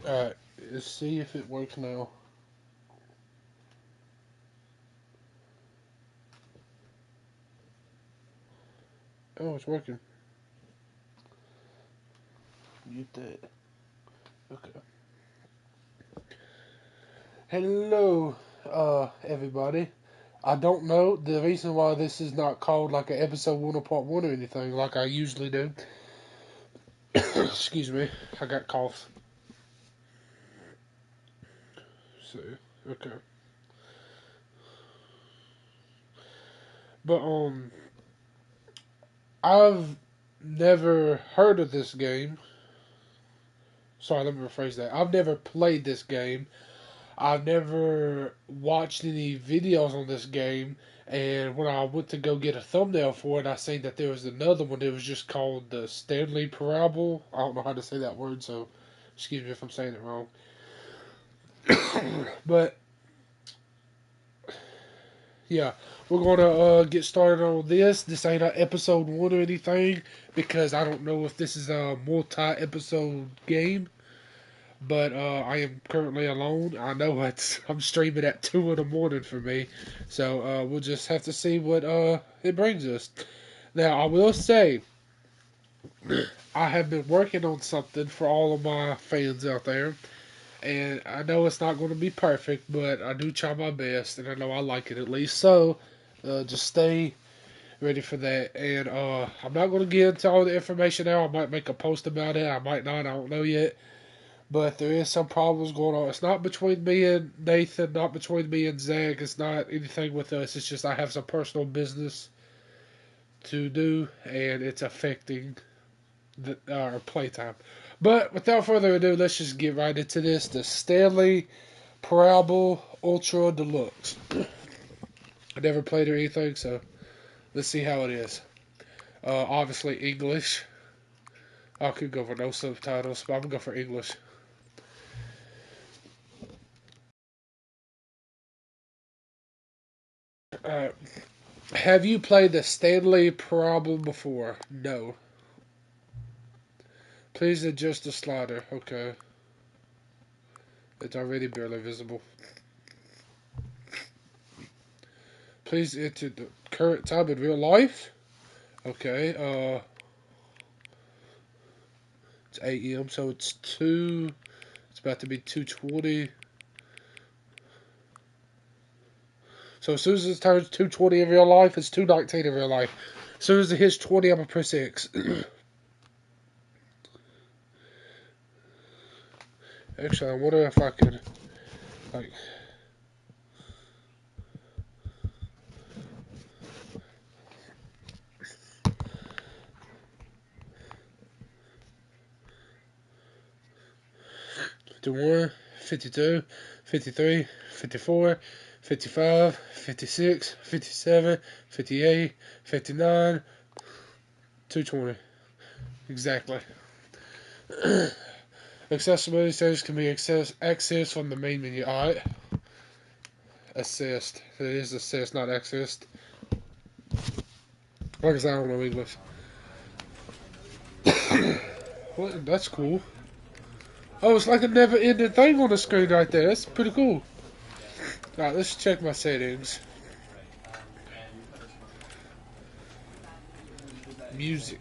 Alright, let's see if it works now. Oh, it's working. Mute that. Okay. Hello, everybody. I don't know the reason why this is not called like an episode 1 or part 1 or anything like I usually do. Excuse me, I got cough. So, okay. But, I've never heard of this game. Sorry, let me rephrase that. I've never played this game. I've never watched any videos on this game. And when I went to go get a thumbnail for it, I seen that there was another one that was just called the Stanley Parable. I don't know how to say that word, so excuse me if I'm saying it wrong. But yeah, we're gonna get started on this. This ain't an episode 1 or anything because I don't know if this is a multi-episode game. But I am currently alone. I know I'm streaming at 2 in the morning for me, so we'll just have to see what it brings us. Now I will say I have been working on something for all of my fans out there, and I know it's not going to be perfect, but I do try my best, and I know I like it at least. So just stay ready for that. And I'm not going to get into all the information now. I might make a post about it. I might not. I don't know yet. But there is some problems going on. It's not between me and Nathan, not between me and Zach. It's not anything with us. It's just I have some personal business to do, and it's affecting our playtime. But without further ado, let's just get right into this. The Stanley Parable Ultra Deluxe. I never played or anything, so let's see how it is. Obviously English. I could go for no subtitles, but I'm going to go for English. Have you played the Stanley Parable before? No. Please adjust the slider. Okay. It's already barely visible. Please enter the current time in real life. Okay. It's 8 a.m. so it's 2. It's about to be 2:20. So as soon as it turns 2:20 in real life, it's 2:19 in real life. As soon as it hits 20, I'm gonna press X. Actually, I wonder if I could, like, do 1, 52, 53, 54, 55, 56, 57, 58, 59, 220. Exactly. Accessibility settings can be accessed from the main menu. Alright. Assist. It is assist, not accessed. Like I said, I don't know English. Well, that's cool. Oh, it's like a never-ending thing on the screen right there. That's pretty cool. Alright, let's check my settings. Music.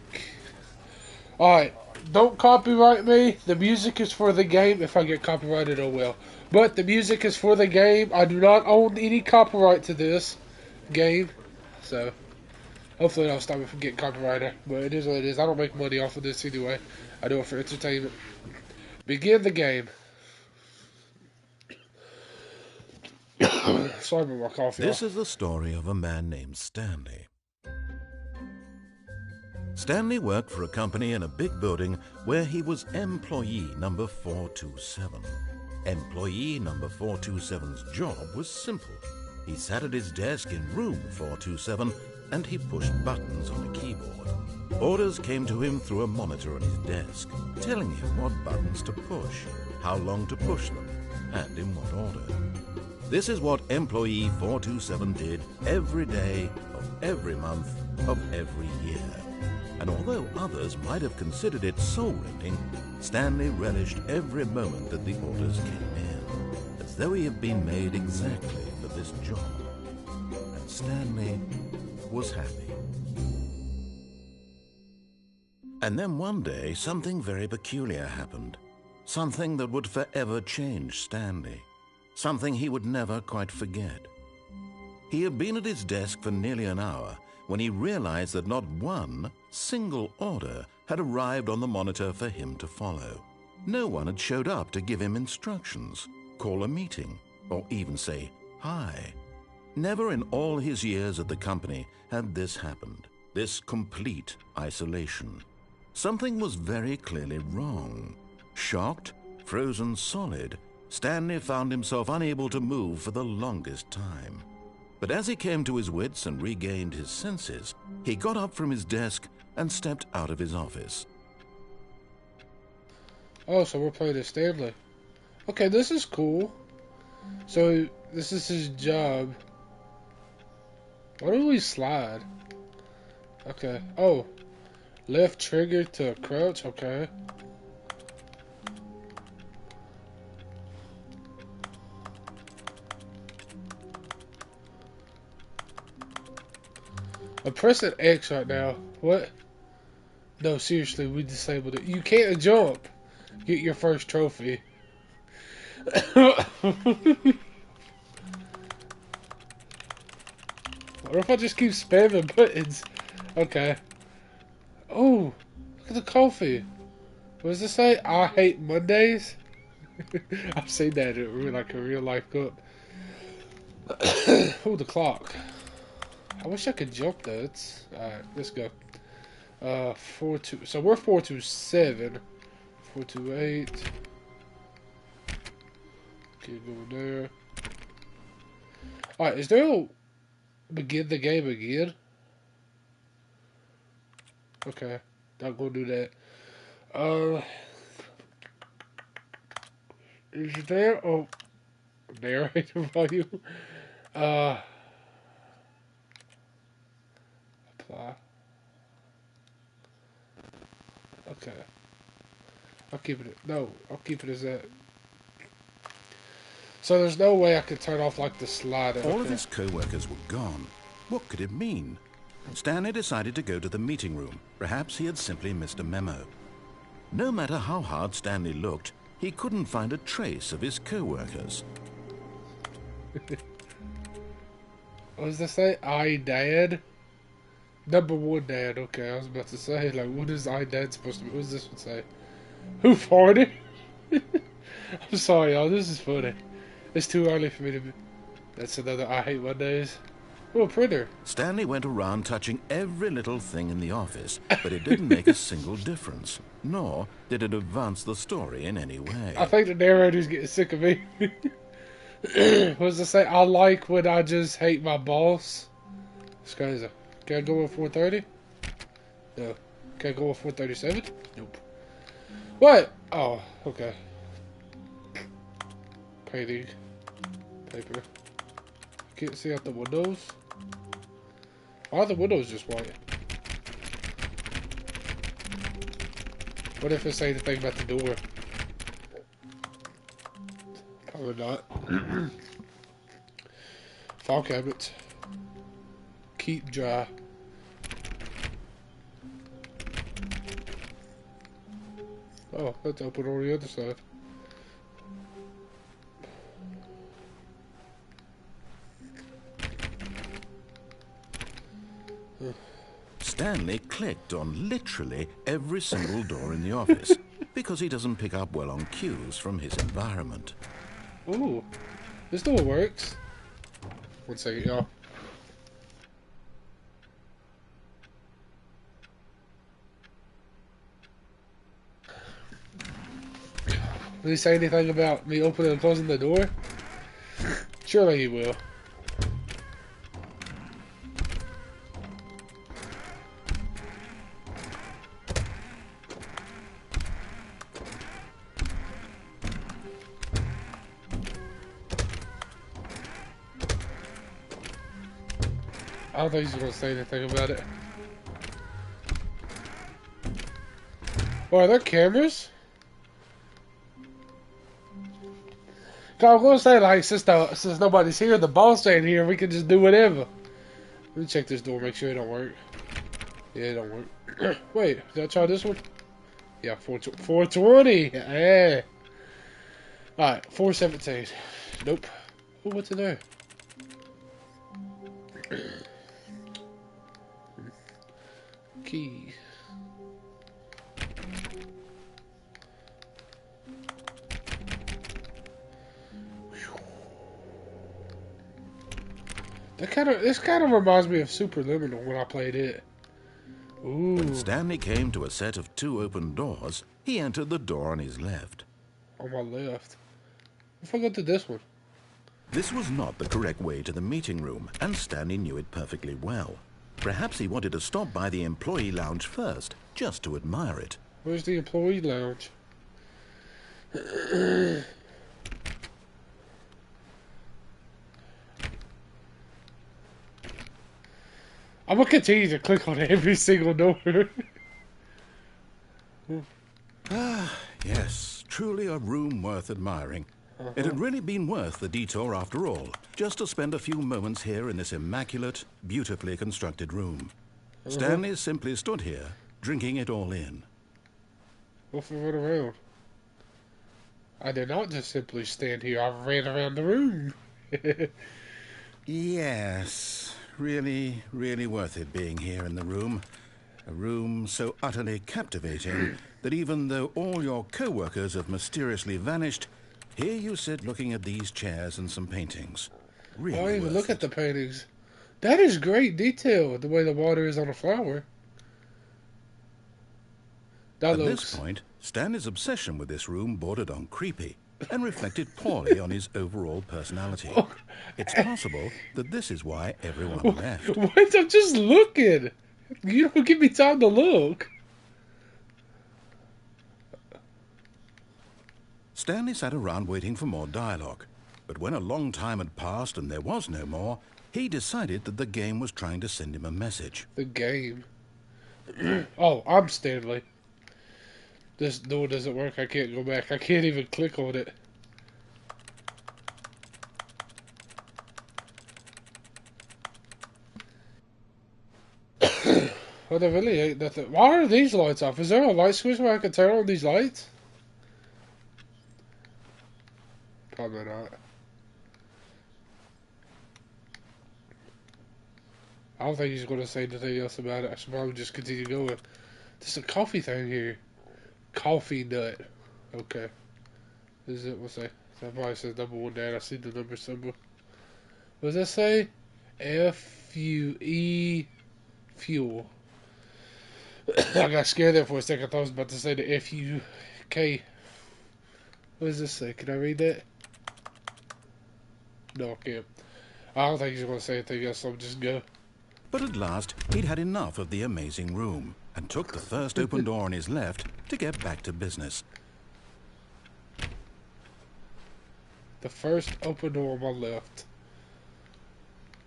Alright, don't copyright me. The music is for the game. If I get copyrighted, oh well. But the music is for the game. I do not own any copyright to this game. So, hopefully that'll stop me from getting copyrighted. But it is what it is. I don't make money off of this anyway. I do it for entertainment. Begin the game. Sorry about my coffee. This is the story of a man named Stanley. Stanley worked for a company in a big building where he was employee number 427. Employee number 427's job was simple. He sat at his desk in room 427 and he pushed buttons on a keyboard. Orders came to him through a monitor on his desk, telling him what buttons to push, how long to push them, and in what order. This is what employee 427 did every day of every month of every year. And although others might have considered it soul-rending, Stanley relished every moment that the orders came in, as though he had been made exactly for this job. And Stanley was happy. And then one day, something very peculiar happened. Something that would forever change Stanley. Something he would never quite forget. He had been at his desk for nearly an hour when he realized that not one single order had arrived on the monitor for him to follow. No one had showed up to give him instructions, call a meeting, or even say hi. Never in all his years at the company had this happened, this complete isolation. Something was very clearly wrong. Shocked, frozen solid, Stanley found himself unable to move for the longest time. But as he came to his wits and regained his senses, he got up from his desk and stepped out of his office. Oh, so we're playing as Stanley. Okay, this is cool. So, this is his job. Why do we slide? Okay. Oh. Left trigger to crouch. Okay. I'm pressing X right now. What? No, seriously, we disabled it. You can't jump. Get your first trophy. What if I just keep spamming buttons? Okay. Oh, look at the coffee. What does it say? I hate Mondays? I've seen that in like a real life cup. Oh, the clock. I wish I could jump though. Alright, let's go. 4-2. So we're 4-2-7. 4-2-8. Keep going there. Alright, is there a begin the game again? Okay, not gonna do that. Is there a narrator volume? Apply. Okay. I'll keep it. No, I'll keep it as that. So there's no way I could turn off like the slider. All of his co-workers were gone. What could it mean? Stanley decided to go to the meeting room. Perhaps he had simply missed a memo. No matter how hard Stanley looked, he couldn't find a trace of his co-workers. What does that say? I dad? Number one dad. Okay, I was about to say, like, what is I dad supposed to be? What does this one say? Who farted? I'm sorry, y'all. This is funny. It's too early for me to be... That's another I hate Mondays. Oh, a printer. Stanley went around touching every little thing in the office, but it didn't make a single difference, nor did it advance the story in any way. I think the narrator's getting sick of me. What does it say? I like when I just hate my boss. It's crazy. Can I go with 430? No. Can I go with 437? Nope. What? Oh, okay. Painting. Paper. Can't see out the windows. Why are the windows just white? What if it say anything about the door? Probably not. File cabinet. Keep dry. Oh, let's open on the other side. Stanley clicked on literally every single door in the office because he doesn't pick up well on cues from his environment. Ooh, this door works. 1 second, y'all. Did he say anything about me opening and closing the door? Surely he will. I don't think he's going to say anything about it. Or are there cameras? I was gonna say, like, since nobody's here, the boss ain't here, we can just do whatever. Let me check this door, make sure it don't work. Yeah, it don't work. Wait, did I try this one? Yeah, 420. Yeah. Alright, 417. Nope. Oh, what's in there? Key. This kind of reminds me of Superliminal when I played it. Ooh. When Stanley came to a set of 2 open doors, he entered the door on his left. On my left. If I go to this one. This was not the correct way to the meeting room, and Stanley knew it perfectly well. Perhaps he wanted to stop by the employee lounge first, just to admire it. Where's the employee lounge? I'm gonna continue to click on every single door. Yes, truly a room worth admiring. It had really been worth the detour after all, just to spend a few moments here in this immaculate, beautifully constructed room. Stanley simply stood here, drinking it all in. Off and run around. I did not just simply stand here, I ran around the room. Yes, really, really worth it being here in the room. A room so utterly captivating that even though all your co-workers have mysteriously vanished, here you sit looking at these chairs and some paintings. Really I didn't even look it. at the paintings. That is great detail, the way the water is on a flower. That At looks... this point, Stanley's obsession with this room bordered on creepy and reflected poorly on his overall personality. It's possible that this is why everyone left. What? I'm just looking. You don't give me time to look. Stanley sat around waiting for more dialogue, but when a long time had passed and there was no more, he decided that the game was trying to send him a message. The game. Oh, I'm Stanley. This door doesn't work. I can't go back. I can't even click on it. Well, there really ain't nothing. Why are these lights off? Is there a light switch where I can turn on these lights? Probably not. I don't think he's going to say anything else about it. I should probably just continue going. There's a coffee thing here. Coffee nut. Okay. Is it? What's that? That probably says number 1 down. I see the number symbol. What does that say? F-U-E fuel. I got scared there for a second. I thought I was about to say the F-U-K. What does this say? Can I read that? No, I can't. I don't think he's going to say anything else, so I'll just go. But at last, he'd had enough of the amazing room and took the first open door on his left to get back to business. The first open door on my left.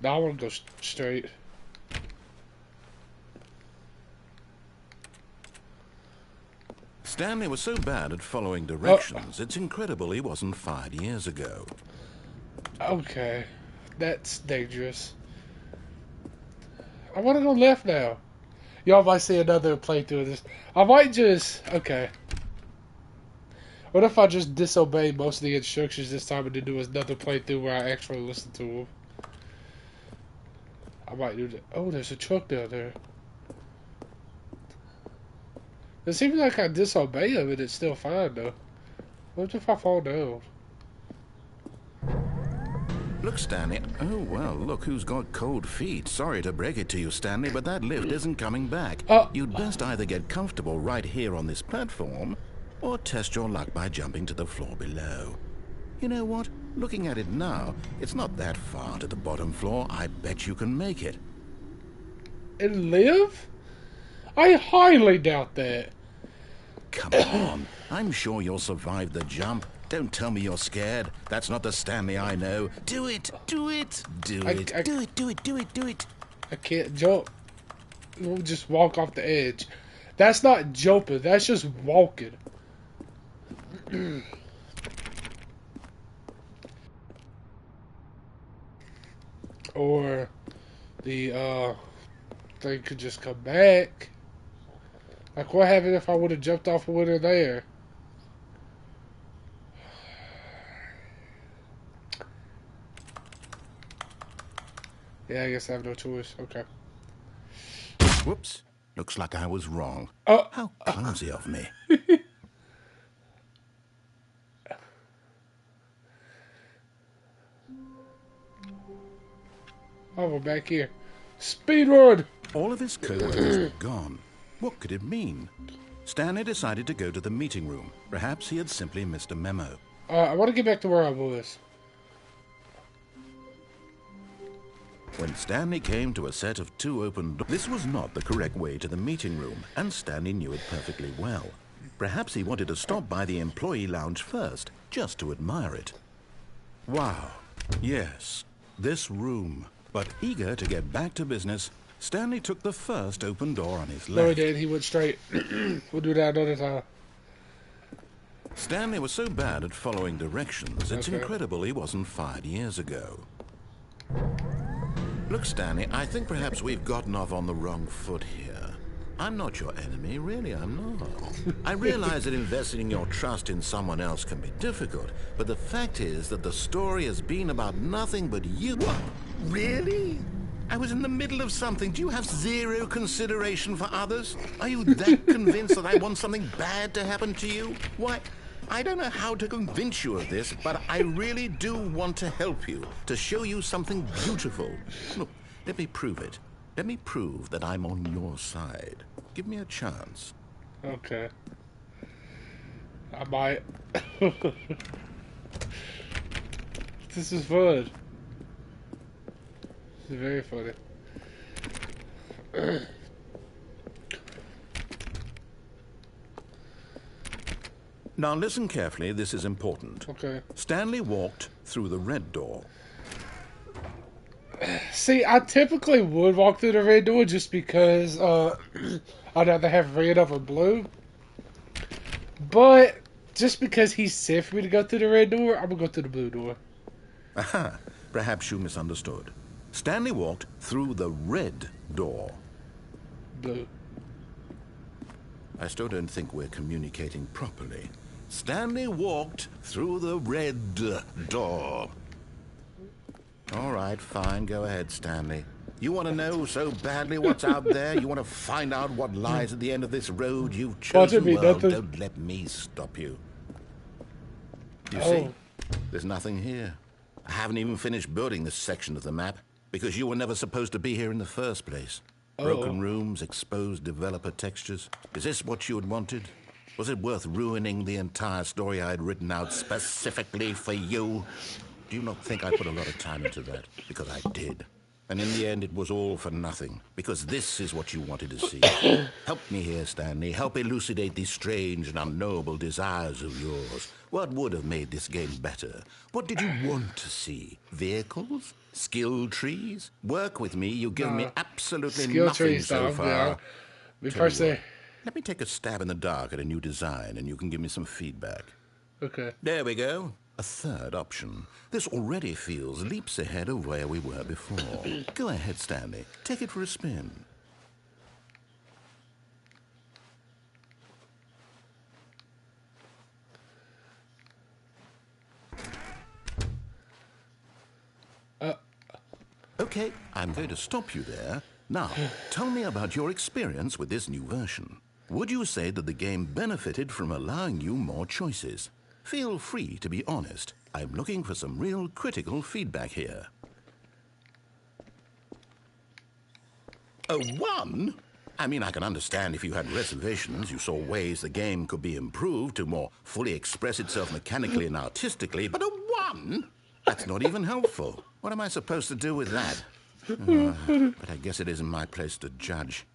Now I want to go straight. Stanley was so bad at following directions, it's incredible he wasn't fired years ago. Okay. That's dangerous. I want to go left now. Y'all might see another playthrough of this. I might just... Okay. What if I just disobey most of the instructions this time and then do another playthrough where I actually listen to them? I might do that. Oh, there's a truck down there. It seems like I disobey him and it's still fine, though. What if I fall down? Look, Stanley. Oh, well, look who's got cold feet. Sorry to break it to you, Stanley, but that lift isn't coming back. You'd best either get comfortable right here on this platform or test your luck by jumping to the floor below. You know what? Looking at it now, it's not that far to the bottom floor. I bet you can make it. And live? I highly doubt that. Come on. I'm sure you'll survive the jump. Don't tell me you're scared. That's not the Stanley I know. Do it! Do it! Do it! Do it! Do it! Do it! Do it! I can't jump. We'll just walk off the edge. That's not jumping. That's just walking. Or the thing could just come back. Like what happened if I would have jumped off a window there? Yeah, I guess I have no choice. Okay. Whoops. Looks like I was wrong. Oh, How clumsy of me. oh, we're back here. Speed run. All of his co-workers were gone. What could it mean? Stanley decided to go to the meeting room. Perhaps he had simply missed a memo. I want to get back to where I was. When Stanley came to a set of 2 open doors, this was not the correct way to the meeting room, and Stanley knew it perfectly well. Perhaps he wanted to stop by the employee lounge first, just to admire it. Wow, yes, this room. But eager to get back to business, Stanley took the first open door on his left. No, he didn't. He went straight. We'll do that another time. Stanley was so bad at following directions, it's incredible he wasn't fired years ago. Look, Stanley, I think perhaps we've gotten off on the wrong foot here. I'm not your enemy, really, I'm not. I realize that investing your trust in someone else can be difficult, but the fact is that the story has been about nothing but you. What? Really? I was in the middle of something. Do you have zero consideration for others? Are you that convinced that I want something bad to happen to you? Why, I don't know how to convince you of this, but I really do want to help you, to show you something beautiful. Look, let me prove it. Let me prove that I'm on your side. Give me a chance. Okay. I might. This is fun. This is very funny. Now listen carefully, this is important. Okay. Stanley walked through the red door. See, I typically would walk through the red door just because I'd rather have red over blue. But just because he said for me to go through the red door, I'm gonna go through the blue door. Aha, perhaps you misunderstood. Stanley walked through the red door. Blue. I still don't think we're communicating properly. Stanley walked through the red door. All right, fine. Go ahead, Stanley. You want to know so badly what's out there? You want to find out what lies at the end of this road you've chosen? Well, don't let me stop you. You see? There's nothing here. I haven't even finished building this section of the map because you were never supposed to be here in the first place. Broken rooms, exposed developer textures. Is this what you had wanted? Was it worth ruining the entire story I had written out specifically for you? Do you not think I put a lot of time into that? Because I did. And in the end, it was all for nothing. Because this is what you wanted to see. Help me here, Stanley. Help elucidate these strange and unknowable desires of yours. What would have made this game better? What did you want to see? Vehicles? Skill trees? Work with me. You've given me absolutely nothing so far. Yeah. Let me take a stab in the dark at a new design, and you can give me some feedback. Okay. There we go. A third option. This already feels leaps ahead of where we were before. Go ahead, Stanley. Take it for a spin. Okay, I'm going to stop you there. Now, tell me about your experience with this new version. Would you say that the game benefited from allowing you more choices? Feel free to be honest. I'm looking for some real critical feedback here. A 1? I mean, I can understand if you had reservations, you saw ways the game could be improved to more fully express itself mechanically and artistically, but a 1? That's not even helpful. What am I supposed to do with that? But I guess it isn't my place to judge.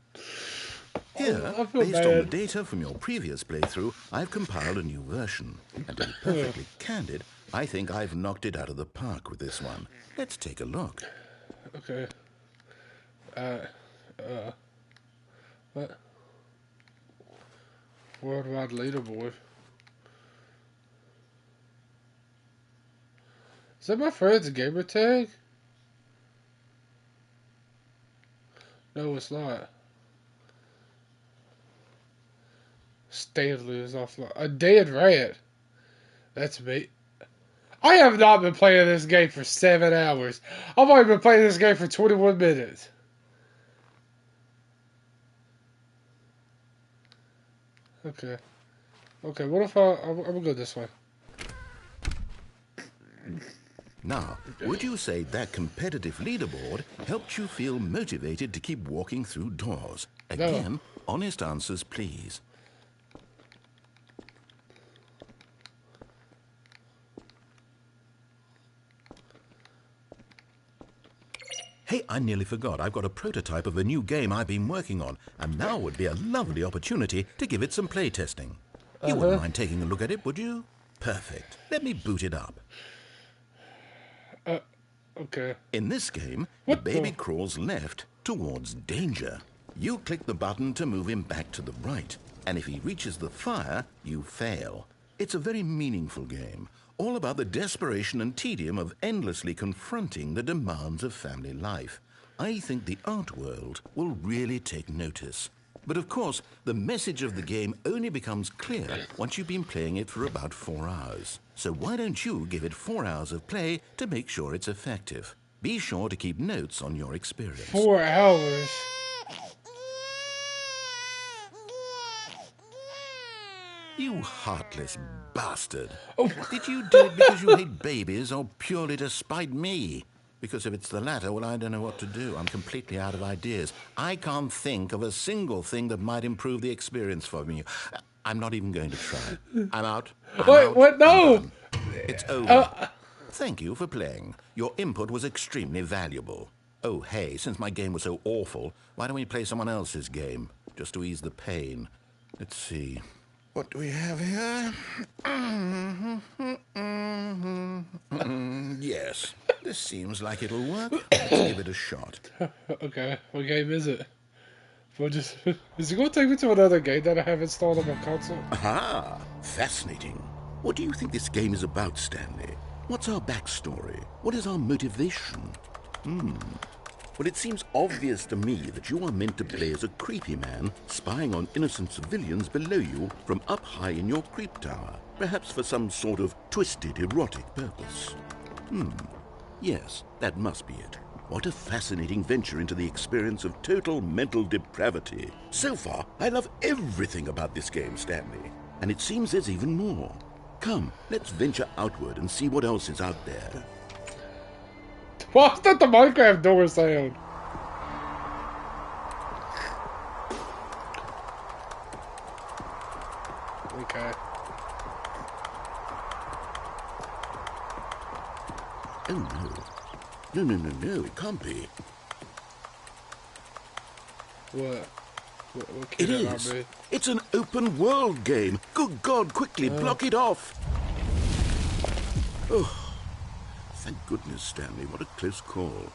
Here, based on the data from your previous playthrough, I've compiled a new version. And to be perfectly candid, I think I've knocked it out of the park with this one. Let's take a look. Okay. What? Worldwide leaderboard. Is that my friend's gamer tag? No, it's not. Stanley is offline. A dead rat. That's me. I have not been playing this game for 7 hours. I've only been playing this game for 21 minutes. Okay. Okay, what if I'm gonna go this way. Now, would you say that competitive leaderboard helped you feel motivated to keep walking through doors? Again, honest answers, please. Hey, I nearly forgot. I've got a prototype of a new game I've been working on, and now would be a lovely opportunity to give it some play testing. You wouldn't mind taking a look at it, would you? Perfect. Let me boot it up. Okay. In this game, the baby crawls left towards danger. You click the button to move him back to the right, and if he reaches the fire, you fail. It's a very meaningful game, all about the desperation and tedium of endlessly confronting the demands of family life. I think the art world will really take notice. But of course, the message of the game only becomes clear once you've been playing it for about 4 hours. So why don't you give it 4 hours of play to make sure it's effective? Be sure to keep notes on your experience. 4 hours? You heartless bastard. Oh. Did you do it because you hate babies or purely to spite me? Because if it's the latter, well, I don't know what to do. I'm completely out of ideas. I can't think of a single thing that might improve the experience for me. I'm not even going to try. I'm out. Wait, what? No! It's over. Thank you for playing. Your input was extremely valuable. Oh, hey, since my game was so awful, why don't we play someone else's game? Just to ease the pain. Let's see. What do we have here? Yes, this seems like it'll work. Let's give it a shot. Okay, what game is it? Is it going to take me to another game that I have installed on my console? Aha! Fascinating. What do you think this game is about, Stanley? What's our backstory? What is our motivation? Well, it seems obvious to me that you are meant to play as a creepy man spying on innocent civilians below you from up high in your creep tower, perhaps for some sort of twisted, erotic purpose. Yes, that must be it. What a fascinating venture into the experience of total mental depravity. So far, I love everything about this game, Stanley. And it seems there's even more. Come, let's venture outward and see what else is out there. Why's that the Minecraft door sound? Okay. Oh, no. No, it can't be. What It is. It's an open world game. Good God, quickly, block it off. Oh. Thank goodness, Stanley. What a close call.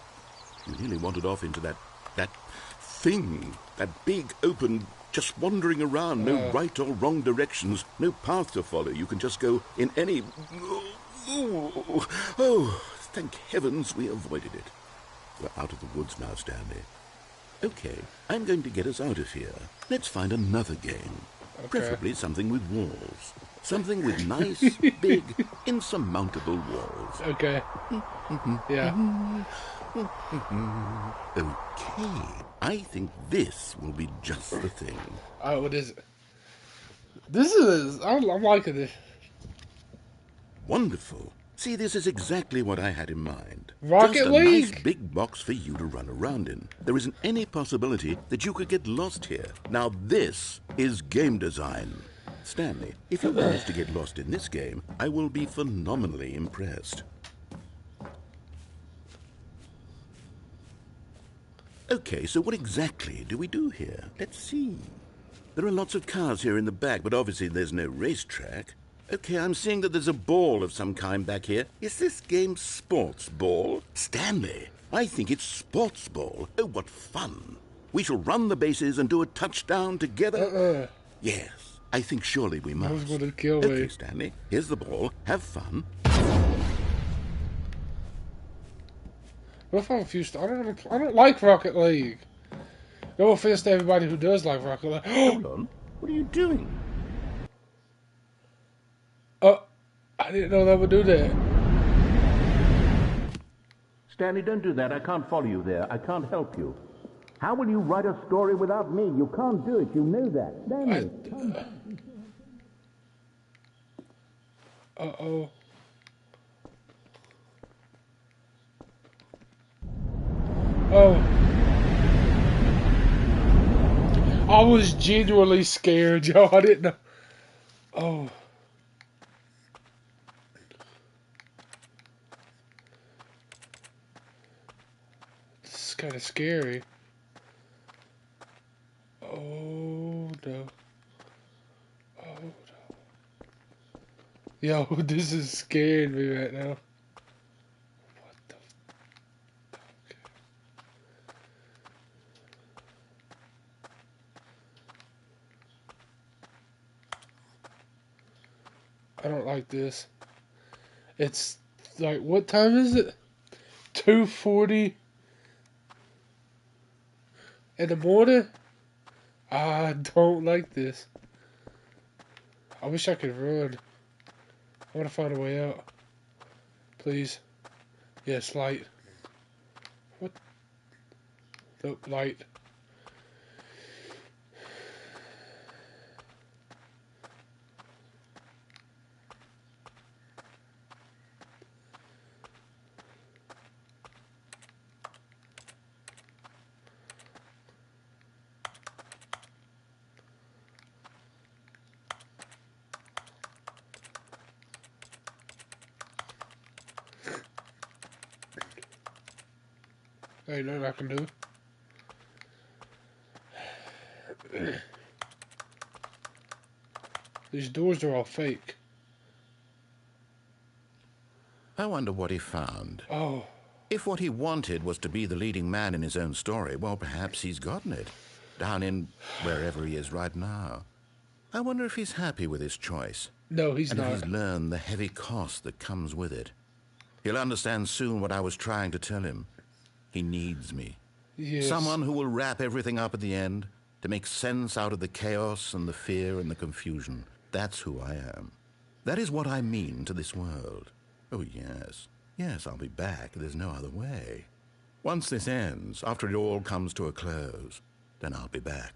You nearly wandered off into that thing. That big, open, just wandering around. No right or wrong directions. No path to follow. You can just go in any... Oh, thank heavens we avoided it. We're out of the woods now, Stanley. Okay, I'm going to get us out of here. Let's find another game. Okay. Preferably something with walls. Something with nice, big, insurmountable walls. Okay. Yeah. Okay. I think this will be just the thing. Oh, what is it? This is... I'm liking this. Wonderful. See, this is exactly what I had in mind. Rocket League? Just a nice big box for you to run around in. There isn't any possibility that you could get lost here. Now this is game design. Stanley, if you manage to get lost in this game, I will be phenomenally impressed. Okay, so what exactly do we do here? Let's see. There are lots of cars here in the back, but obviously there's no racetrack. Okay, I'm seeing that there's a ball of some kind back here. Is this game sports ball? Stanley, I think it's sports ball. Oh, what fun. We shall run the bases and do a touchdown together. Yes, I think surely we I was must. gonna kill me. Okay, Stanley, here's the ball. Have fun. What if I'm confused? I don't like Rocket League. No offense to everybody who does like Rocket League. Hold on. What are you doing? Oh, I didn't know that would do that. Stanley, don't do that. I can't follow you there. I can't help you. How will you write a story without me? You can't do it. You know that. Stanley. Uh-oh. Oh. I was genuinely scared, yo. I didn't know. Oh. This is kind of scary. Oh, no. Oh, no. Yo, this is scaring me right now. What the fuck? I don't like this. It's like, what time is it? 2:40 in the morning? I don't like this. I wish I could run. I want to find a way out. Please. Yes, light. What? Nope, light. There ain't nothing I can do. These doors are all fake. I wonder what he found. Oh. If what he wanted was to be the leading man in his own story, well, perhaps he's gotten it. Down in wherever he is right now. I wonder if he's happy with his choice. No, he's and not. if he's learned the heavy cost that comes with it. He'll understand soon what I was trying to tell him. He needs me. Yes. Someone who will wrap everything up at the end to make sense out of the chaos and the fear and the confusion. That's who I am. That is what I mean to this world. Oh, yes. Yes, I'll be back. There's no other way. Once this ends, after it all comes to a close, then I'll be back.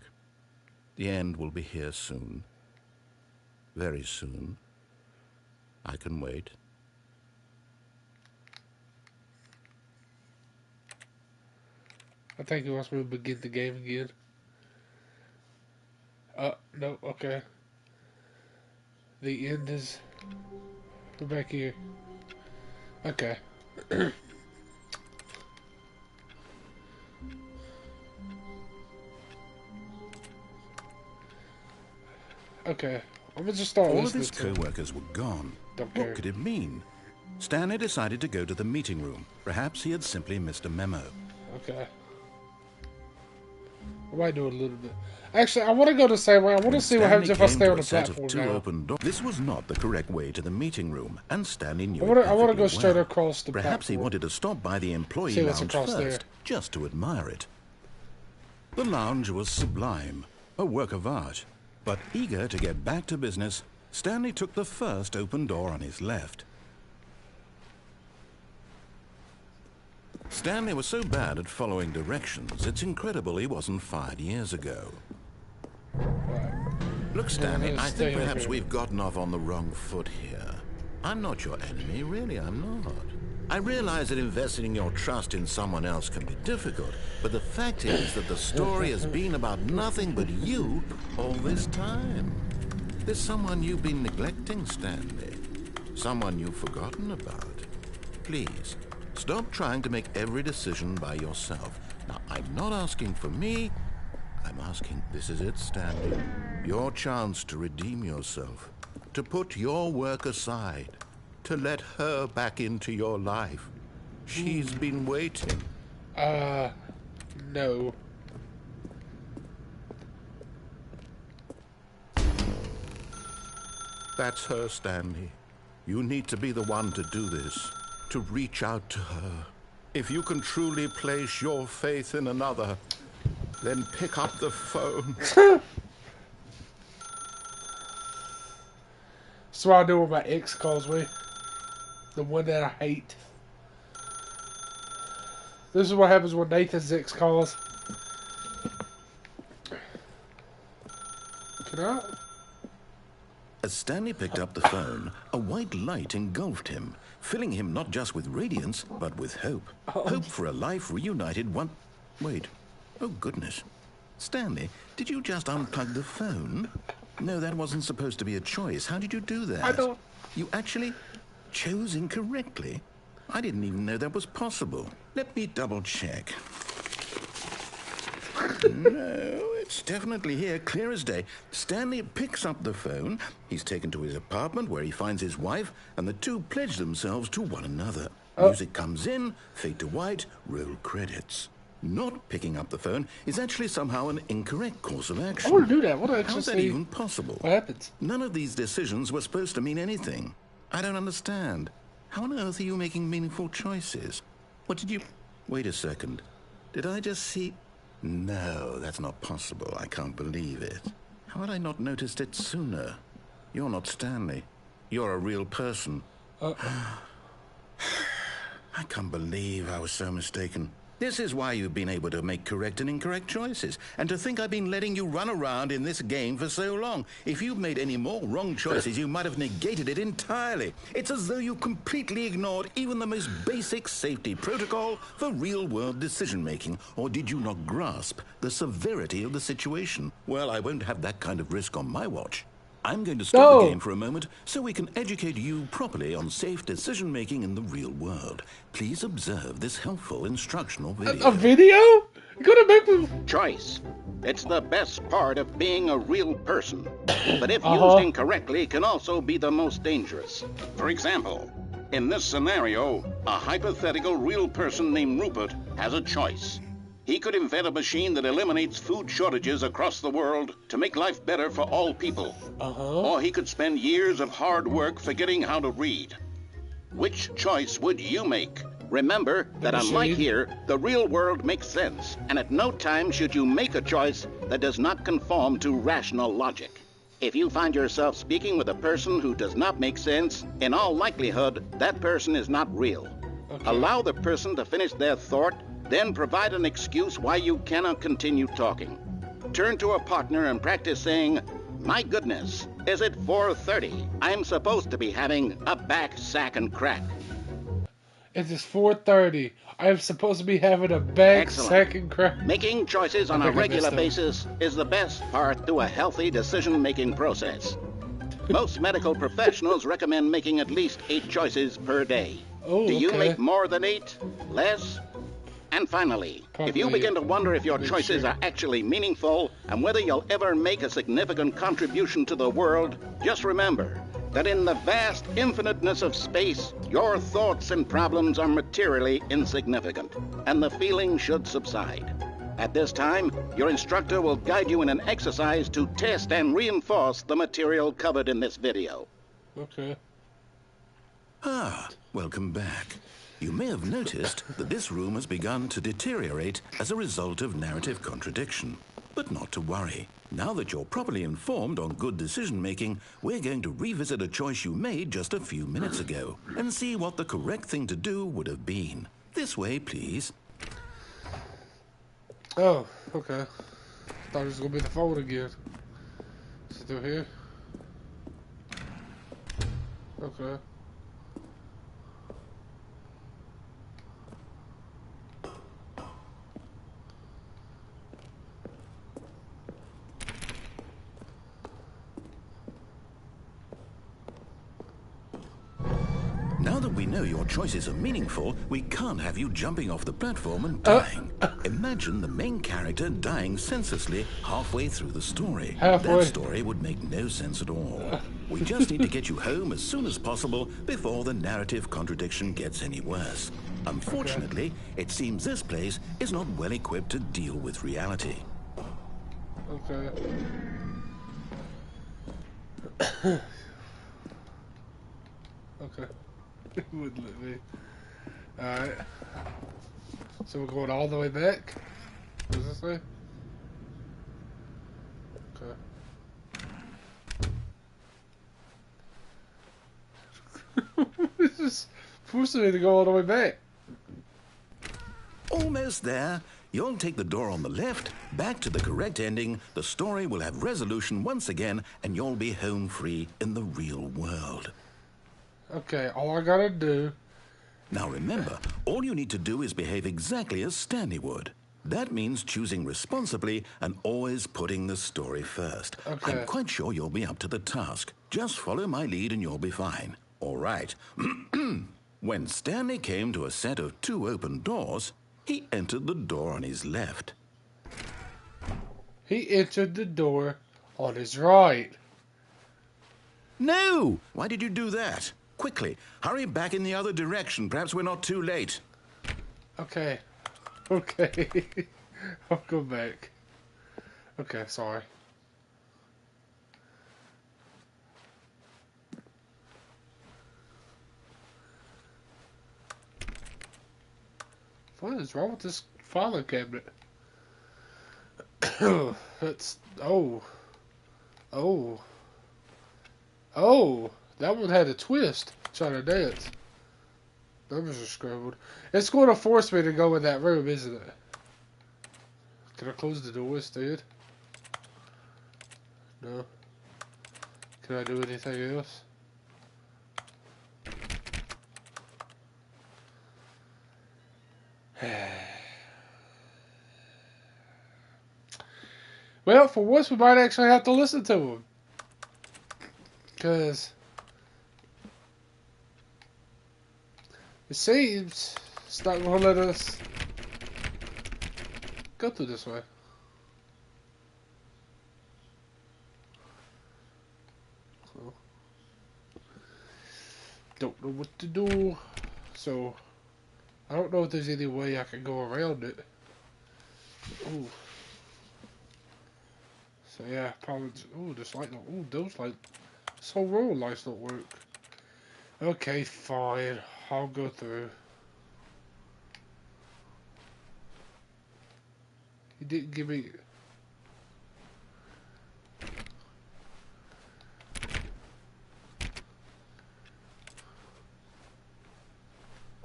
The end will be here soon. Very soon. I can wait. I think he wants me to begin the game again. No, okay. The end is... We're back here. Okay. Okay. I'm gonna just start All of listening his to him. co-workers were gone. Don't care. What could it mean? Stanley decided to go to the meeting room. Perhaps he had simply missed a memo. Okay. I might do it a little bit. Actually, I want to go the same way. I want to see what happens if I stay on the platform now. This was not the correct way to the meeting room, and Stanley knew I want to perfectly go straight well. across the Perhaps platform. he wanted to stop by the employee See what's lounge across first, there. just to admire it. The lounge was sublime, a work of art. But eager to get back to business, Stanley took the first open door on his left. Stanley was so bad at following directions, it's incredible he wasn't fired years ago. Look, Stanley, I think perhaps we've gotten off on the wrong foot here. I'm not your enemy, really, I'm not. I realize that investing your trust in someone else can be difficult, but the fact is that the story has been about nothing but you all this time. There's someone you've been neglecting, Stanley. Someone you've forgotten about. Please, stop trying to make every decision by yourself. Now, I'm not asking for me. I'm asking, this is it, Stanley. Your chance to redeem yourself. To put your work aside. To let her back into your life. She's been waiting. No. That's her, Stanley. You need to be the one to do this, to reach out to her. If you can truly place your faith in another, then pick up the phone. That's what I do when my ex calls me. The one that I hate. This is what happens when Nathan's ex calls. Can I? As Stanley picked up the phone, a white light engulfed him, filling him not just with radiance, but with hope. Hope for a life reunited one... Wait. Oh, goodness. Stanley, did you just unplug the phone? No, that wasn't supposed to be a choice. How did you do that? I don't... You actually chose incorrectly? I didn't even know that was possible. Let me double check. No, it's definitely here, clear as day. Stanley picks up the phone. He's taken to his apartment where he finds his wife, and the two pledge themselves to one another. Music comes in, fade to white, roll credits. Not picking up the phone is actually somehow an incorrect course of action. I want to do that. I want to actually How's that see even possible? what happens. None of these decisions were supposed to mean anything. I don't understand. How on earth are you making meaningful choices? What did you... Wait a second. Did I just see... No, that's not possible. I can't believe it. How had I not noticed it sooner? You're not Stanley. You're a real person. I can't believe I was so mistaken. This is why you've been able to make correct and incorrect choices. And to think I've been letting you run around in this game for so long. If you'd made any more wrong choices, you might have negated it entirely. It's as though you completely ignored even the most basic safety protocol for real-world decision-making. Or did you not grasp the severity of the situation? Well, I won't have that kind of risk on my watch. I'm going to stop the game for a moment so we can educate you properly on safe decision-making in the real world. Please observe this helpful instructional video. A video? You're gonna make me... Choice. It's the best part of being a real person. But if used incorrectly, it can also be the most dangerous. For example, in this scenario, a hypothetical real person named Rupert has a choice. He could invent a machine that eliminates food shortages across the world to make life better for all people. Or he could spend years of hard work forgetting how to read. Which choice would you make? Remember that unlike here, the real world makes sense, and at no time should you make a choice that does not conform to rational logic. If you find yourself speaking with a person who does not make sense, in all likelihood, that person is not real. Allow the person to finish their thought, then provide an excuse why you cannot continue talking. Turn to a partner and practice saying, "My goodness, is it 4:30? I'm supposed to be having a back, sack, and crack." It is 4:30. I am supposed to be having a back, sack, and crack. Making choices on a regular basis is the best part to a healthy decision-making process. Most medical professionals recommend making at least 8 choices per day. Do you make more than 8? Less? And finally, if you begin to wonder if your choices are actually meaningful and whether you'll ever make a significant contribution to the world, just remember that in the vast infiniteness of space, your thoughts and problems are materially insignificant, and the feeling should subside. At this time, your instructor will guide you in an exercise to test and reinforce the material covered in this video. Okay. Welcome back. You may have noticed that this room has begun to deteriorate as a result of narrative contradiction. But not to worry. Now that you're properly informed on good decision-making, we're going to revisit a choice you made just a few minutes ago and see what the correct thing to do would have been. This way, please. Oh, okay. Thought it was gonna be the phone again. Still here? Okay. Now that we know your choices are meaningful, we can't have you jumping off the platform and dying. Imagine the main character dying senselessly halfway through the story. That story would make no sense at all. We just need to get you home as soon as possible before the narrative contradiction gets any worse. Unfortunately, it seems this place is not well equipped to deal with reality. Okay. Okay. It wouldn't let me. Alright. So we're going all the way back? What does it say? Okay. It's just forcing me to go all the way back. Almost there. You'll take the door on the left, back to the correct ending, the story will have resolution once again, and you'll be home free in the real world. Okay, all I gotta do... Now remember, all you need to do is behave exactly as Stanley would. That means choosing responsibly and always putting the story first. Okay. I'm quite sure you'll be up to the task. Just follow my lead and you'll be fine. All right. When Stanley came to a set of 2 open doors, he entered the door on his left. He entered the door on his right. No! Why did you do that? Quickly, hurry back in the other direction. Perhaps we're not too late. Okay. Okay. I'll go back. Okay, sorry. What is wrong with this filing cabinet? That's... Oh. Oh. Oh. That one had a twist. Trying to dance. Numbers are scribbled. It's going to force me to go in that room, isn't it? Can I close the door instead? No. Can I do anything else? Well, for once we might actually have to listen to him. Because it seems it's not going to let us go through this way. So, don't know what to do. So, I don't know if there's any way I can go around it. Ooh. So yeah, probably. Ooh, this light don't. Ooh, those light. This whole row of lights don't work. Okay, fine. I'll go through. He didn't give me.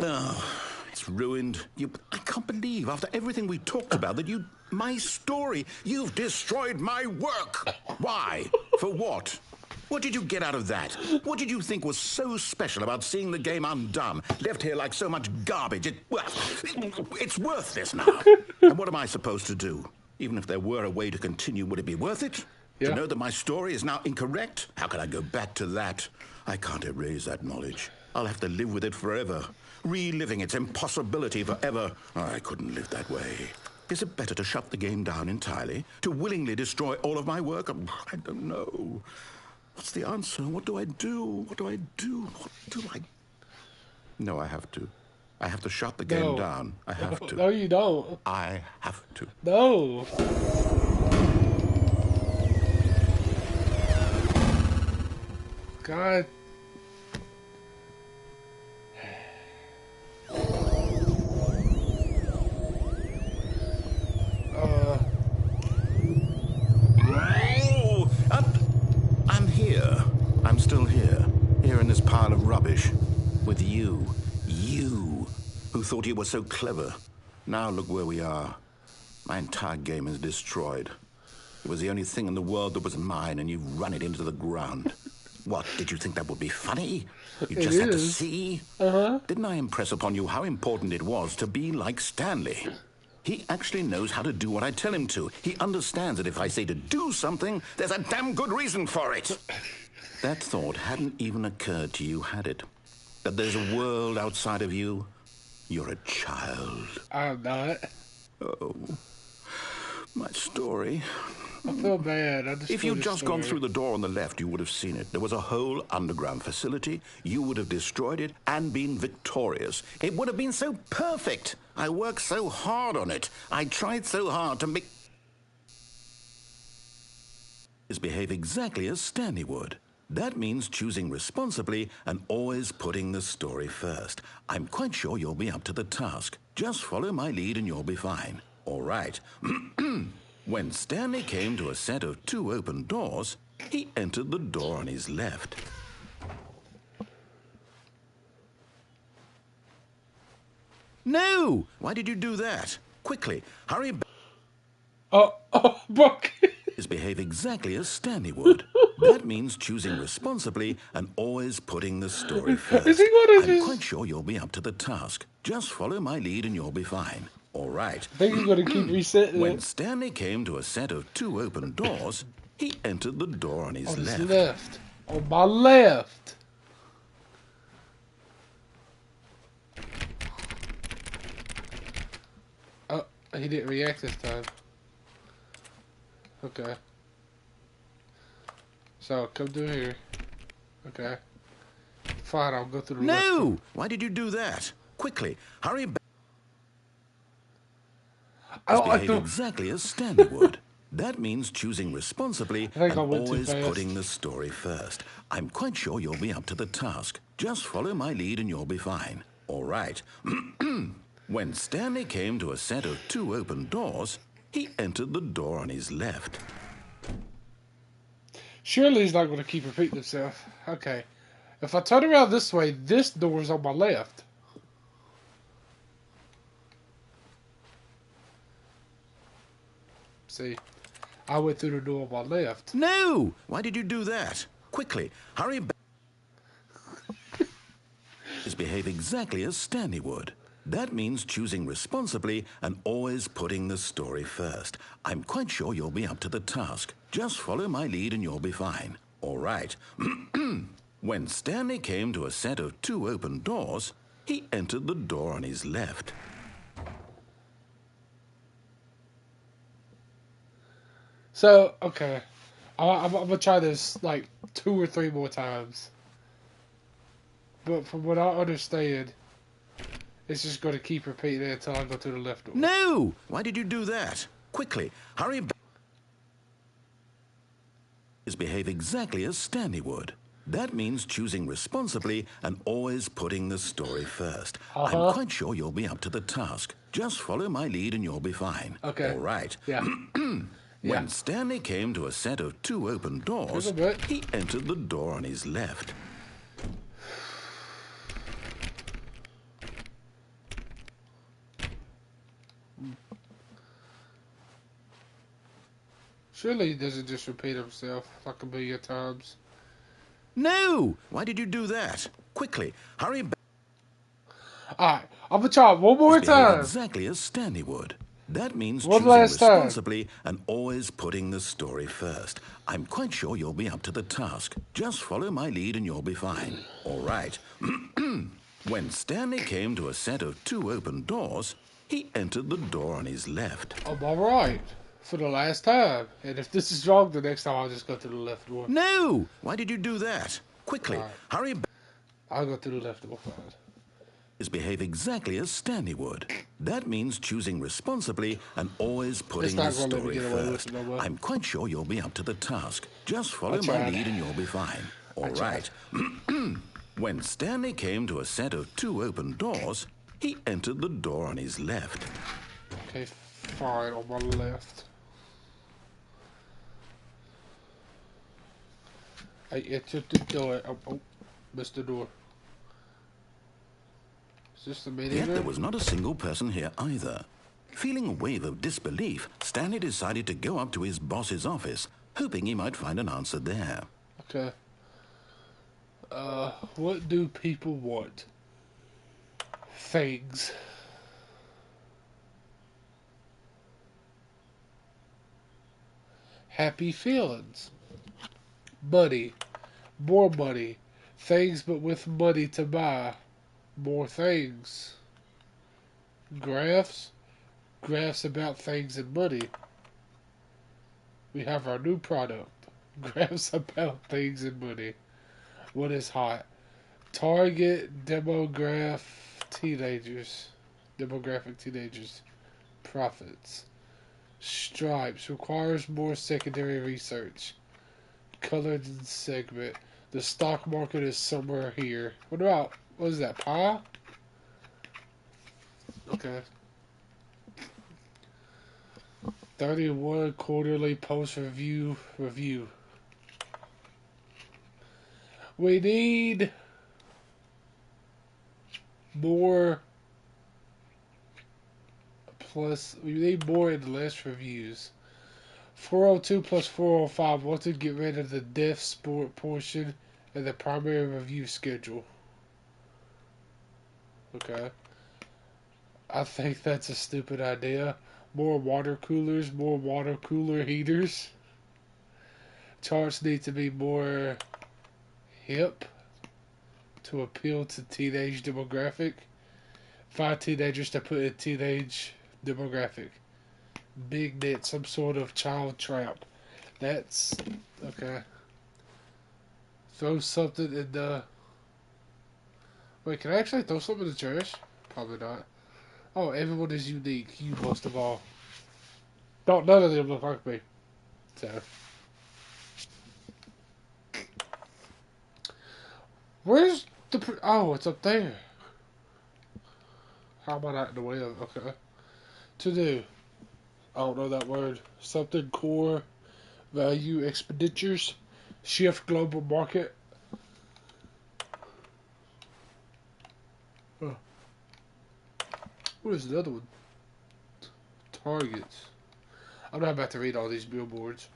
Oh, it's ruined. I can't believe, after everything we talked about, that you... My story. You've destroyed my work. Why? For what? What did you get out of that? What did you think was so special about seeing the game undone, left here like so much garbage? It's worthless now. And what am I supposed to do? Even if there were a way to continue, would it be worth it? Yeah. To know that my story is now incorrect? How can I go back to that? I can't erase that knowledge. I'll have to live with it forever. Reliving its impossibility forever. Oh, I couldn't live that way. Is it better to shut the game down entirely? To willingly destroy all of my work? I don't know. What's the answer? What do I do? What do I do? What do I... No, I have to. I have to shut the game down. I have to. No, you don't. I have to. No. God. I'm here. I'm still here. Here in this pile of rubbish. With you. You. Who thought you were so clever. Now look where we are. My entire game is destroyed. It was the only thing in the world that was mine, and you've run it into the ground. What, did you think that would be funny? You just had to see? Didn't I impress upon you how important it was to be like Stanley? He actually knows how to do what I tell him to. He understands that if I say to do something, there's a damn good reason for it. That thought hadn't even occurred to you, had it? That there's a world outside of you? You're a child. I'm not. Oh, my story. I feel bad. If you'd just gone through the door on the left, you would have seen it. There was a whole underground facility. You would have destroyed it and been victorious. It would have been so perfect. I worked so hard on it. I tried so hard to behave exactly as Stanley would. That means choosing responsibly and always putting the story first. I'm quite sure you'll be up to the task. Just follow my lead and you'll be fine. All right. When Stanley came to a set of 2 open doors, he entered the door on his left. No! Why did you do that? Quickly, hurry back. Buck. Behave exactly as Stanley would. That means choosing responsibly and always putting the story first. Is he gonna I'm quite sure you'll be up to the task. Just follow my lead and you'll be fine. All right. I think he's gonna keep resetting When it. Stanley came to a set of 2 open doors, he entered the door on his left. On my left. Oh, he didn't react this time. Okay. So, come through here. Okay. Fine, I'll go through the left. No! Why did you do that? Quickly, hurry back. Behave exactly as Stanley would. That means choosing responsibly and always putting the story first. I'm quite sure you'll be up to the task. Just follow my lead and you'll be fine. All right. When Stanley came to a set of 2 open doors, he entered the door on his left. Surely he's not going to keep repeating himself. Okay. If I turn around this way, this door is on my left. See, I went through the door on my left. No! Why did you do that? Quickly, hurry back. Behave exactly as Stanley would. That means choosing responsibly and always putting the story first. I'm quite sure you'll be up to the task. Just follow my lead and you'll be fine. All right. When Stanley came to a set of 2 open doors, he entered the door on his left. So, okay. I'm going to try this like 2 or 3 more times. But from what I understand, it's just going to keep repeating it until I go to the left door. No! Why did you do that? Quickly, hurry back. Behave exactly as Stanley would. That means choosing responsibly and always putting the story first. I'm quite sure you'll be up to the task. Just follow my lead and you'll be fine. Okay. All right. Yeah. When Stanley came to a set of 2 open doors, he entered the door on his left. Surely he doesn't just repeat himself like a million times. No! Why did you do that? Quickly, hurry back. Alright, I'm going to try it one more time. Exactly as Stanley would. That means one choosing last responsibly and always putting the story first. I'm quite sure you'll be up to the task. Just follow my lead and you'll be fine. All right. When Stanley came to a set of 2 open doors, he entered the door on his left. I'm all right for the last time. And if this is wrong, the next time I'll just go to the left door. No! Why did you do that? Quickly, hurry back. I'll go to the left door first. Behave exactly as Stanley would. That means choosing responsibly and always putting the story first. I'm quite sure you'll be up to the task. Just follow my lead and you'll be fine. All right. When Stanley came to a set of 2 open doors, he entered the door on his left. Okay, fine, on my left. I entered the door. Oh, missed the door. Is this the meeting room? Yet there was not a single person here either. Feeling a wave of disbelief, Stanley decided to go up to his boss's office, hoping he might find an answer there. Okay. What do people want? Things. Happy feelings. Money. More money. Things but with money to buy. More things. Graphs. Graphs about things and money. We have our new product. Graphs about things and money. What is hot? Target demographic teenagers. Profits. Stripes. Requires more secondary research. Colored segment. The stock market is somewhere here. What is that, pie? Okay. 31 quarterly post review. We need more we need more and less reviews. 402 plus 405 want to get rid of the deaf sport portion of the primary review schedule. Okay. I think that's a stupid idea. More water coolers, more water cooler heaters. Charts need to be more hip to appeal to teenage demographic. 5 teenagers to put in teenage demographic. Big net, some sort of child trap. That's okay. Throw something in the. Wait, can I actually throw something in the trash? Probably not. Oh, everyone is unique. You most of all. None of them look like me. So. Where's the... Oh, it's up there. How am I not in the way of... Okay. To do. I don't know that word. Something core value expenditures. Shift global market. Huh. What is the other one? Targets. I'm not about to read all these billboards.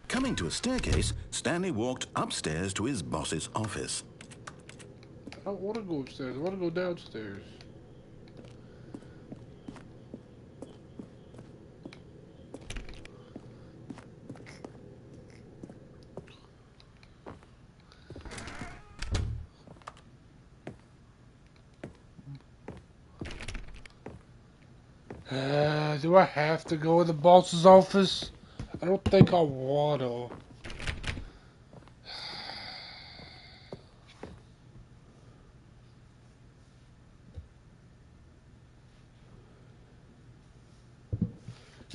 Coming to a staircase, Stanley walked upstairs to his boss's office. I don't want to go upstairs. I want to go downstairs. Do I have to go in the boss's office? I don't think I want to.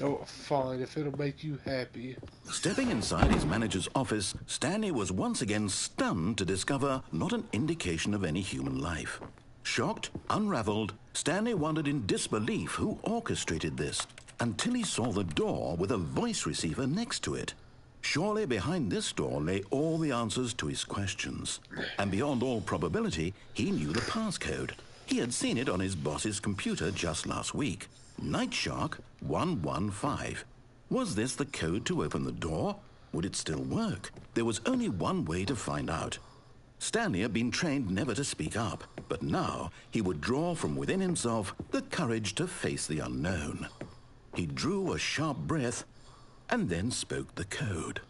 Oh, fine, if it'll make you happy. Stepping inside his manager's office, Stanley was once again stunned to discover not an indication of any human life. Shocked, unraveled, Stanley wondered in disbelief who orchestrated this, until he saw the door with a voice receiver next to it. Surely behind this door lay all the answers to his questions. And beyond all probability, he knew the passcode. He had seen it on his boss's computer just last week. Nightshark 115. Was this the code to open the door? Would it still work? There was only one way to find out. Stanley had been trained never to speak up, but now he would draw from within himself the courage to face the unknown. He drew a sharp breath and then spoke the code.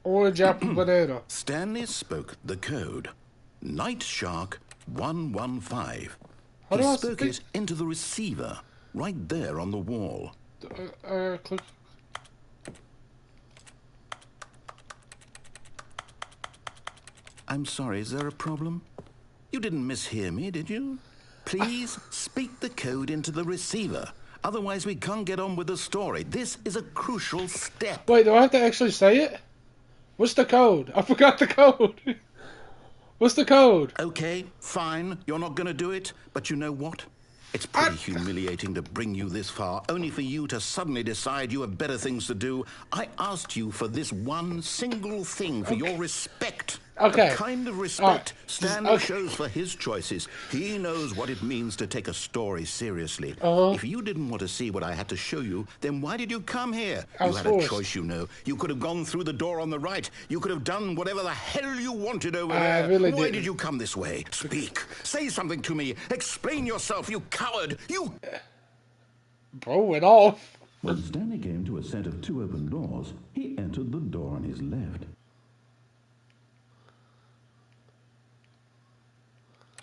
Orange apple banana. Stanley spoke the code. Nightshark 115. How do He I spoke speak? it into the receiver, right there on the wall. Click. I'm sorry, is there a problem? You didn't mishear me, did you? Please speak the code into the receiver. Otherwise, we can't get on with the story. This is a crucial step. Wait, do I have to actually say it? What's the code? I forgot the code. What's the code? Okay, fine. You're not going to do it. But you know what? It's pretty humiliating to bring you this far, only for you to suddenly decide you have better things to do. I asked you for this one single thing, for your respect. Okay. The kind of respect Stanley Okay. shows for his choices. He knows what it means to take a story seriously. If you didn't want to see what I had to show you, then why did you come here? I You was had forced. a choice, you know. You could have gone through the door on the right. You could have done whatever the hell you wanted over I there. really Why didn't. did you come this way? Speak. Say something to me. Explain yourself, you coward. You... Bro went off. When Stanley came to a set of 2 open doors, he entered the door on his left.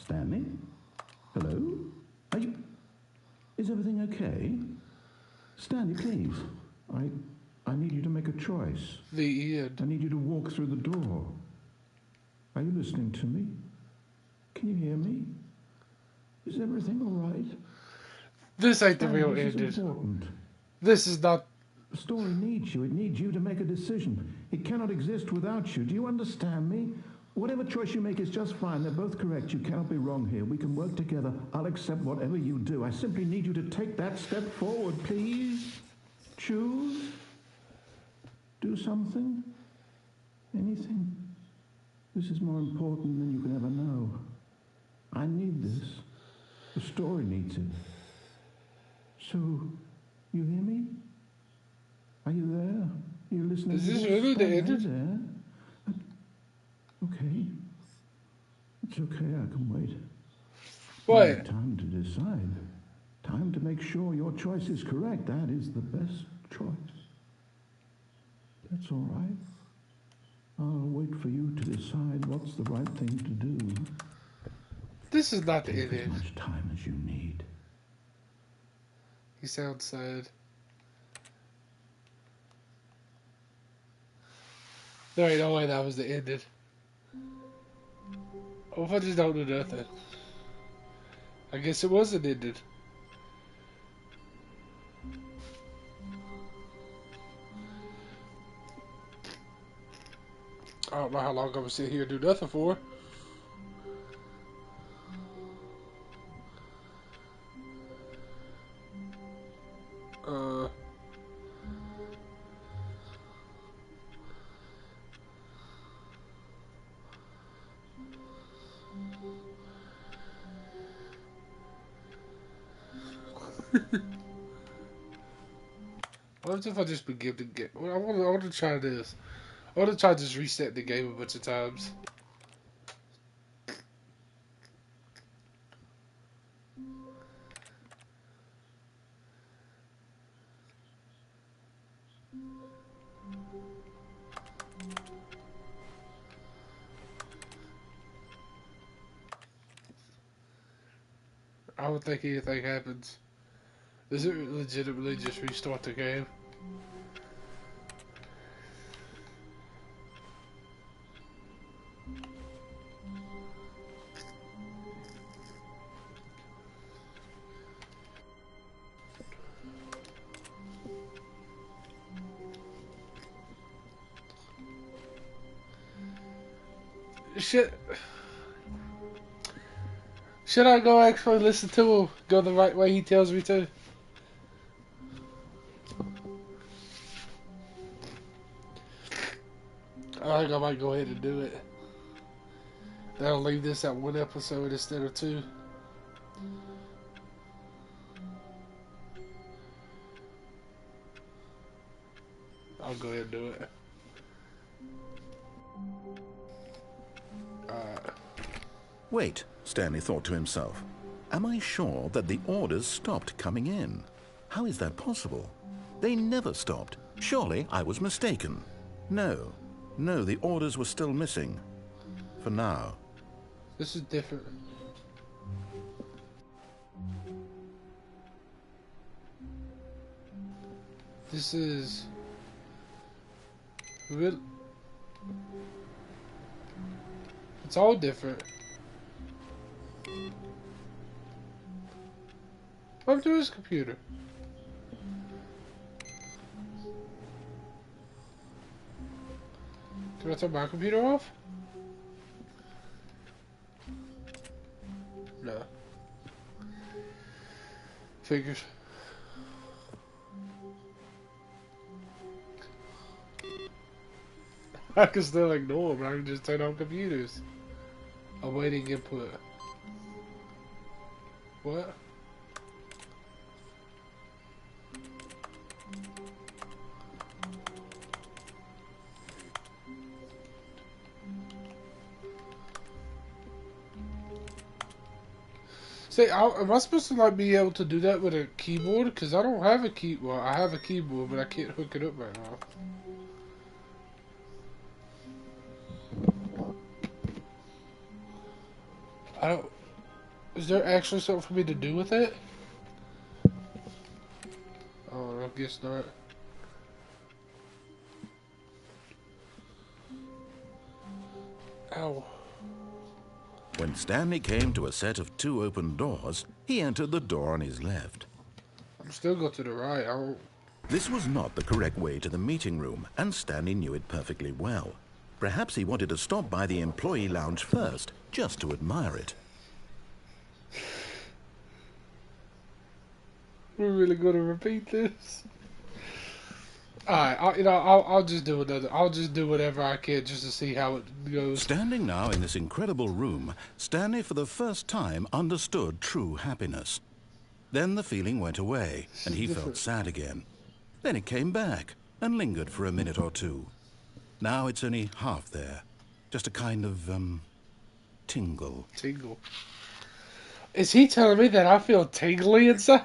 Stanley? Hello? Are you... Is everything okay? Stanley, please. I need you to make a choice. The end. I need you to walk through the door. Are you listening to me? Can you hear me? Is everything all right? This ain't the Stanley, real this ending. is important. This is not. The story needs you. It needs you to make a decision. It cannot exist without you. Do you understand me? Whatever choice you make is just fine. They're both correct. You cannot be wrong here. We can work together. I'll accept whatever you do. I simply need you to take that step forward, please. Choose. Do something. Anything. This is more important than you can ever know. I need this. The story needs it. So, you hear me? Are you there? Are you listening? Is this really the ending? There? Okay. It's okay, I can wait. What? You need time to decide. Time to make sure your choice is correct. That is the best choice. That's all right. I'll wait for you to decide what's the right thing to do. This is not the Take as ending. much time as you need. He sounds sad. There ain't no way that was the ending. What if I just don't do nothing? I guess it wasn't ended. I don't know how long I'm gonna sit here and do nothing for. What if I just begin to get? Well, I want to try this. I want to try just reset the game a bunch of times. I don't think anything happens. Does it legitimately just restart the game? Shit. Should I go actually listen to him? Go the right way he tells me to? I think I might go ahead and do it. That'll leave this at one episode instead of two. I'll go ahead and do it. Wait, Stanley thought to himself. Am I sure that the orders stopped coming in? How is that possible? They never stopped. Surely I was mistaken. No, the orders were still missing. For now. This is different. This is real. It's all different. What to his computer? Can I turn my computer off? No. Figures. I can still ignore them. I can just turn on computers. Awaiting input. What? Say, am I supposed to like be able to do that with a keyboard? Because I don't have a keyboard. Well, I have a keyboard, but I can't hook it up right now. I don't. Is there actually something for me to do with it? Oh, I guess not. Ow. When Stanley came to a set of 2 open doors, he entered the door on his left. I'm still going to the right. I don't... This was not the correct way to the meeting room, and Stanley knew it perfectly well. Perhaps he wanted to stop by the employee lounge first, just to admire it. We're really going to repeat this. Alright, I'll just do another. I'll just do whatever I can just to see how it goes. Standing now in this incredible room, Stanley for the first time understood true happiness. Then the feeling went away, and he felt sad again. Then it came back, and lingered for a minute or two. Now it's only half there. Just a kind of, tingle. Tingle. Is he telling me that I feel tingly inside?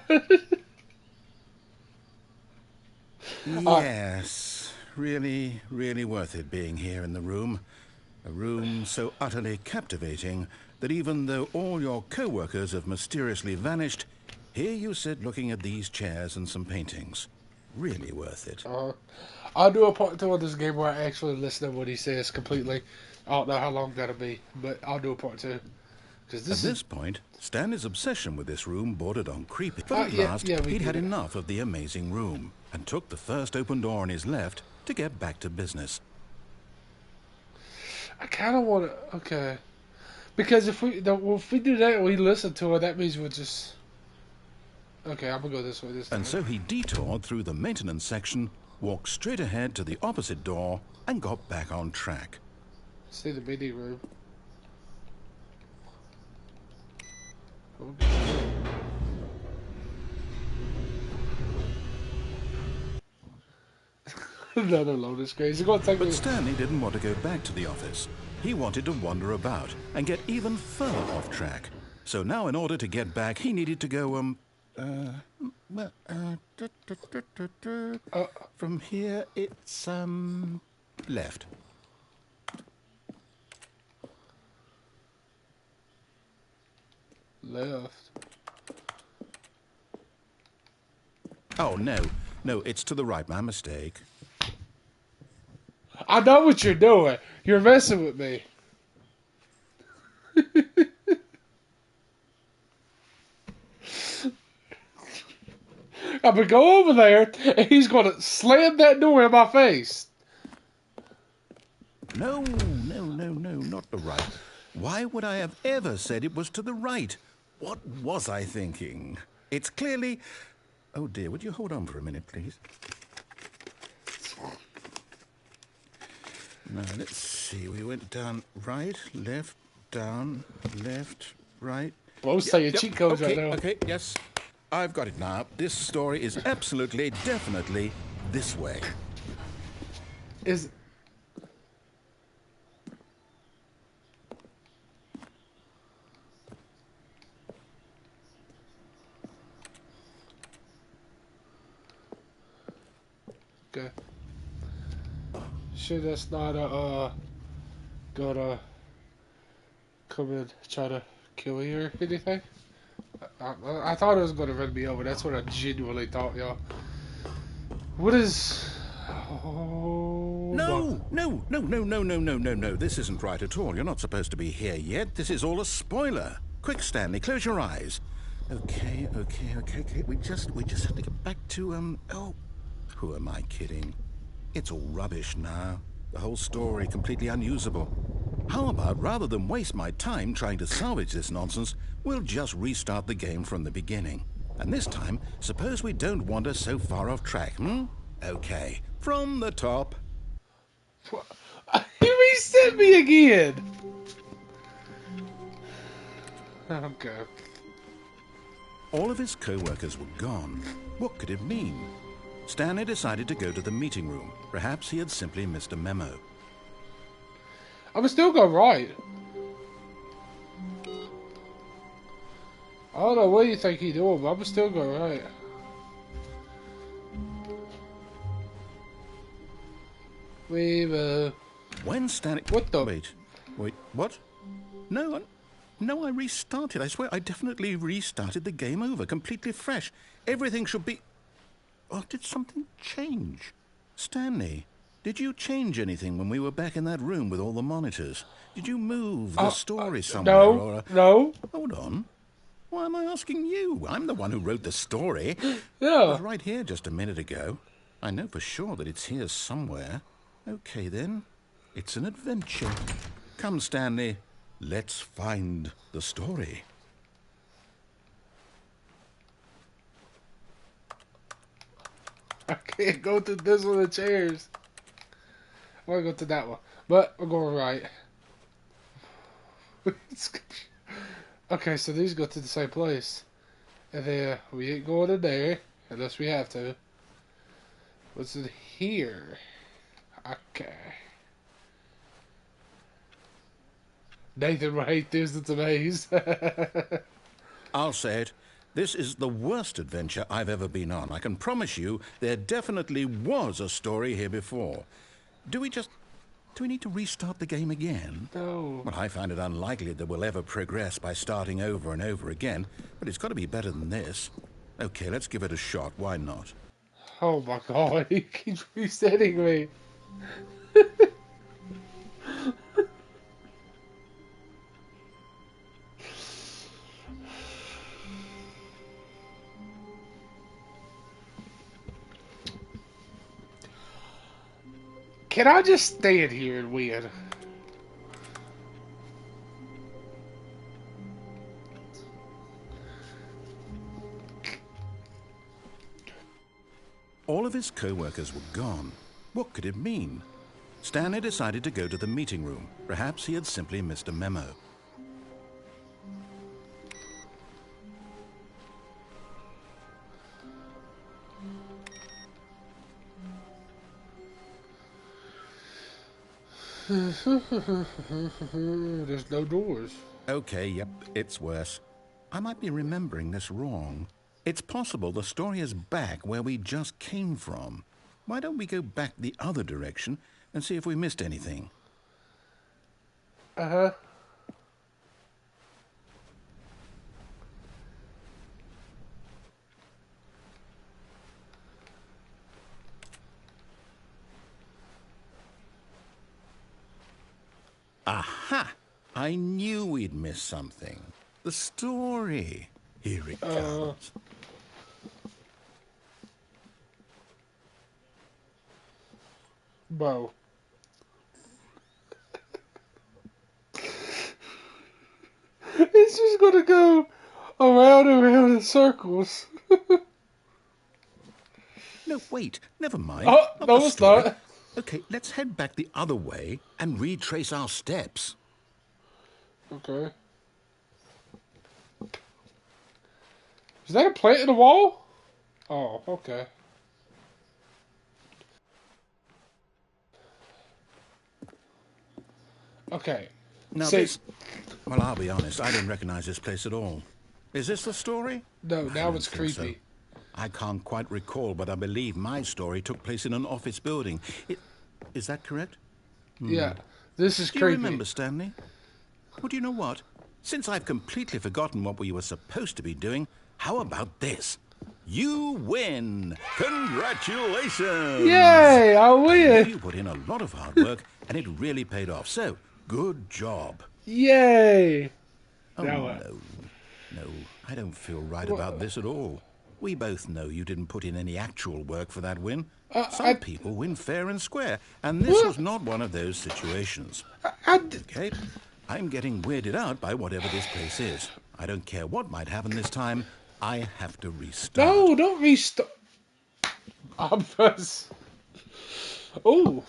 Yes, really, really worth it being here in the room. A room so utterly captivating that even though all your co-workers have mysteriously vanished, here you sit looking at these chairs and some paintings. Really worth it. I'll do a part 2 on this game where I actually listen to what he says completely. I don't know how long that'll be, but I'll do a part 2. At this point, Stanley's obsession with this room bordered on creepy. But at last, he'd had enough of the amazing room and took the first open door on his left to get back to business. I kind of want to... Okay. Because if we do that and we listen to it, that means we'll just... Okay, I'm going to go this way this time. And so he detoured through the maintenance section, walked straight ahead to the opposite door, and got back on track. See the meeting room. Another loading screen. It's going to take me... But Stanley didn't want to go back to the office. He wanted to wander about and get even further off track. So now in order to get back, he needed to go, from here, it's, left. Left. Oh, no, it's to the right, my mistake. I know what you're doing. You're messing with me. I'm gonna go over there, and he's gonna slam that door in my face. No, not the right. Why would I have ever said it was to the right? What was I thinking? It's clearly... Oh dear, would you hold on for a minute, please? Now, let's see. We went down right, left, down, left, right. Both say your cheat codes right now. Okay, yes. I've got it now. This story is absolutely, definitely this way. Is... Okay. Sure that's not gonna come and try to kill you or anything? I thought it was gonna run me over. That's what I genuinely thought, y'all. What is... Oh... No. This isn't right at all. You're not supposed to be here yet. This is all a spoiler. Quick, Stanley, close your eyes. Okay. We just have to get back to, oh... Who am I kidding? It's all rubbish now. The whole story completely unusable. How about, rather than waste my time trying to salvage this nonsense, we'll just restart the game from the beginning. And this time, suppose we don't wander so far off track, Okay, from the top. He reset me again! Okay. All of his co-workers were gone. What could it mean? Stanley decided to go to the meeting room. Perhaps he had simply missed a memo. I would still go right. I don't know what you think he's doing, but I would still go right. When Stanley... What the... Wait, what? No, I restarted. I swear, I definitely restarted the game over, completely fresh. Everything should be... Oh, did something change? Stanley, Did you change anything when we were back in that room with all the monitors? Did you move the story somewhere? No, no. Hold on. Why am I asking you? I'm the one who wrote the story. Yeah. It was right here just a minute ago. I know for sure that it's here somewhere. Okay, then. It's an adventure. Come, Stanley. Let's find the story. I can't go to this one of the chairs. I want to go to that one. But we're going right. Okay, so these go to the same place. And then we ain't going in there unless we have to. What's in here? Okay. Nathan will hate this. It's a maze. I'll say it. This is the worst adventure I've ever been on. I can promise you there definitely was a story here before. Do we need to restart the game again? No. Well, I find it unlikely that we'll ever progress by starting over and over again, but it's got to be better than this. Okay, let's give it a shot. Why not? Oh my god, he keeps resetting me. Can I just stand here and win? All of his co-workers were gone. What could it mean? Stanley decided to go to the meeting room. Perhaps he had simply missed a memo. There's no doors. Okay, yep, it's worse. I might be remembering this wrong. It's possible the story is back where we just came from. Why don't we go back the other direction and see if we missed anything? Uh-huh. Aha! I knew we'd missed something. The story. Here it comes. Bro. It's just gonna go around and around in circles. No, wait, never mind. Oh, Not no, the it's story. not. Okay, let's head back the other way and retrace our steps. Okay. Is that a plant in the wall? Oh, okay. Okay. Now this... Well, I'll be honest, I didn't recognize this place at all. Is this the story? No, I now don't it's think creepy. so. I can't quite recall, but I believe my story took place in an office building. Is that correct? Yeah, this is Do creepy. you remember, Stanley? Well, do you know what? Since I've completely forgotten what we were supposed to be doing, how about this? You win! Congratulations! Yay, I I know win! you put in a lot of hard work, and it really paid off. So, good job. Yay! Oh, Now what? No, I don't feel right about this at all. We both know you didn't put in any actual work for that win. Some people win fair and square, and this was not one of those situations. Okay, I'm getting weirded out by whatever this place is. I don't care what might happen this time. I have to restart. No, don't restart. Oh.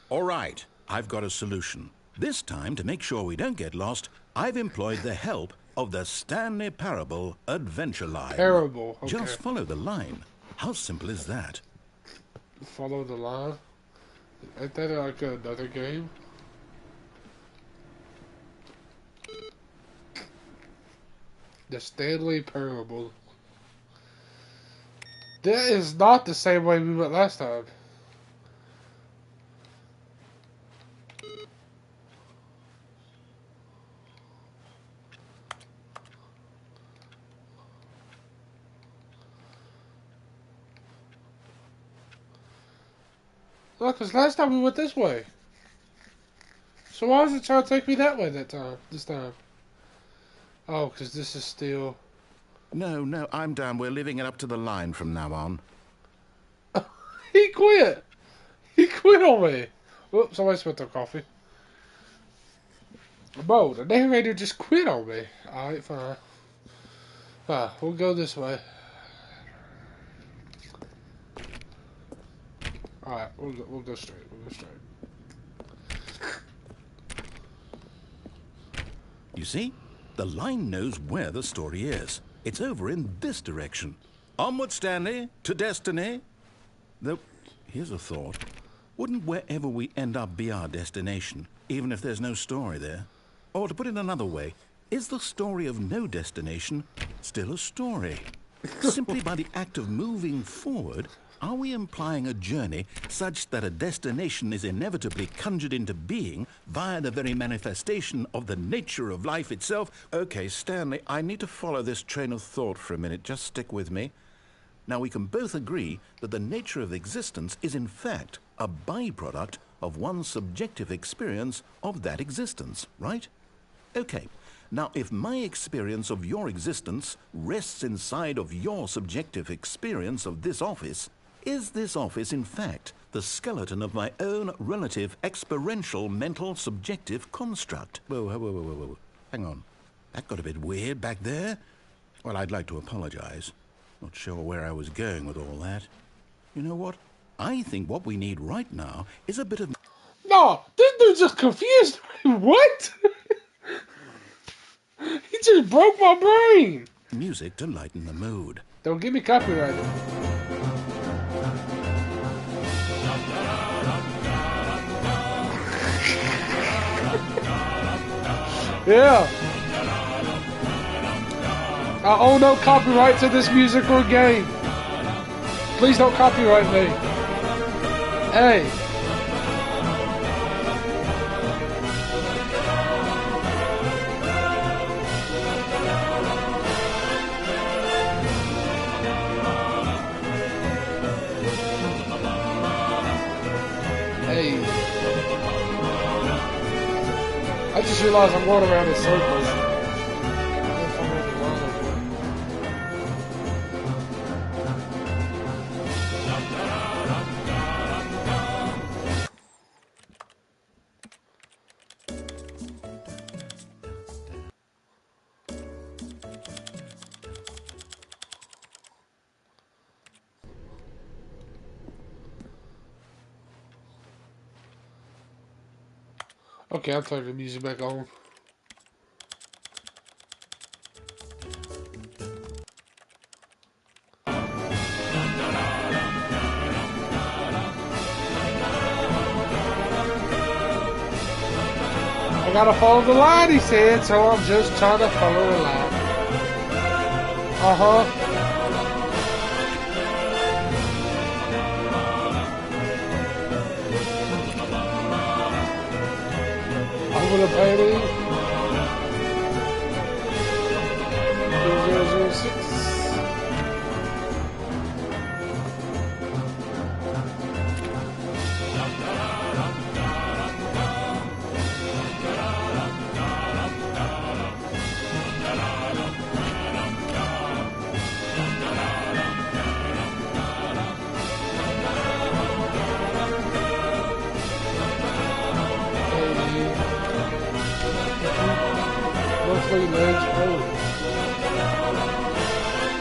All right, I've got a solution. This time, to make sure we don't get lost, I've employed the help of the Stanley Parable Adventure Line. Parable, okay. Just follow the line. How simple is that? Follow the line? Ain't that like another game? The Stanley Parable. That is not the same way we went last time. No, because last time we went this way. So why was it trying to take me that way this time? Oh, because this is still... No, I'm down. We're leaving it up to the line from now on. He quit! He quit on me! Oops, somebody spilled their coffee. Bro, the narrator just quit on me. Alright, fine. We'll go this way. Alright, we'll go straight. We'll go straight. You see? The line knows where the story is. It's over in this direction. Onward, Stanley, to destiny. Though, here's a thought. Wouldn't wherever we end up be our destination, even if there's no story there? Or to put it another way, is the story of no destination still a story? Simply by the act of moving forward, are we implying a journey such that a destination is inevitably conjured into being via the very manifestation of the nature of life itself? Okay, Stanley, I need to follow this train of thought for a minute. Just stick with me. Now, we can both agree that the nature of existence is in fact a byproduct of one's subjective experience of that existence, right? Okay. Now, if my experience of your existence rests inside of your subjective experience of this office, is this office, in fact, the skeleton of my own relative experiential mental subjective construct? Whoa. Hang on. That got a bit weird back there. Well, I'd like to apologize. Not sure where I was going with all that. You know what? I think what we need right now is a bit of... No, this dude just confused me. What? He just broke my brain. music to lighten the mood. Don't give me copyright. Yeah. I own no copyright to this music or game. Please don't copyright me. Hey. Hey. I just realized I'm going around in circles. Okay, I'm turning the music back on. I gotta follow the line, he said, so I'm just trying to follow the line. Uh-huh. Over the painting. 006. Monthly ledge. Oh.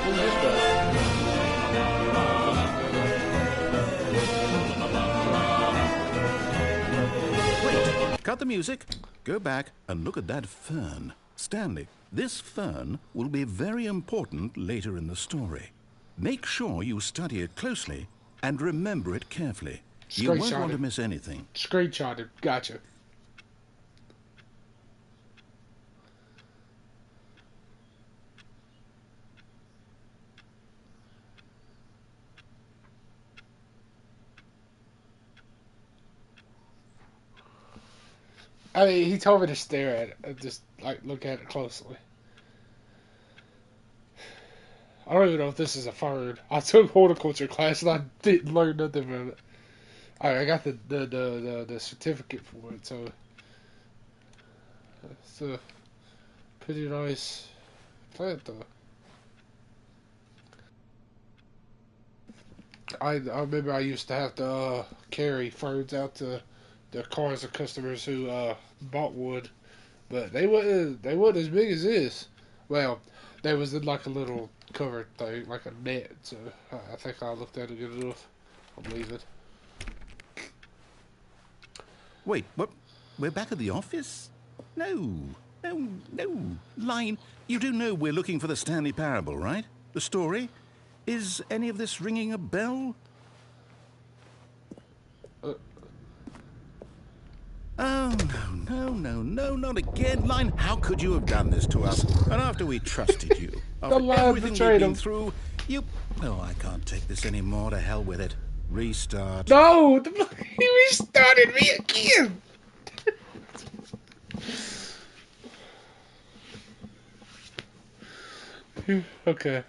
Who's this Wait, cut the music. Go back and look at that fern. Stanley, this fern will be very important later in the story. Make sure you study it closely and remember it carefully. You won't want to miss anything. Screenshotted. Gotcha. I mean, he told me to stare at it and just, like, look at it closely. I don't even know if this is a fern. I took horticulture class and I didn't learn nothing from it. I got the certificate for it, so it's a pretty nice plant, though. I remember I used to have to carry ferns out to the cars of customers who bought wood, but they weren't as big as this. Well, they was in like a little covered thing, like a net. So I think I looked at it good enough. I'm leaving. Wait, what? We're back at the office? No. Line, you do know we're looking for the Stanley Parable, right? The story? Is any of this ringing a bell? Oh, no, not again. Line, how could you have done this to us? And after we trusted you, after everything we've been through, you... Oh, I can't take this anymore. To hell with it. Restart. No! He restarted me again! Okay.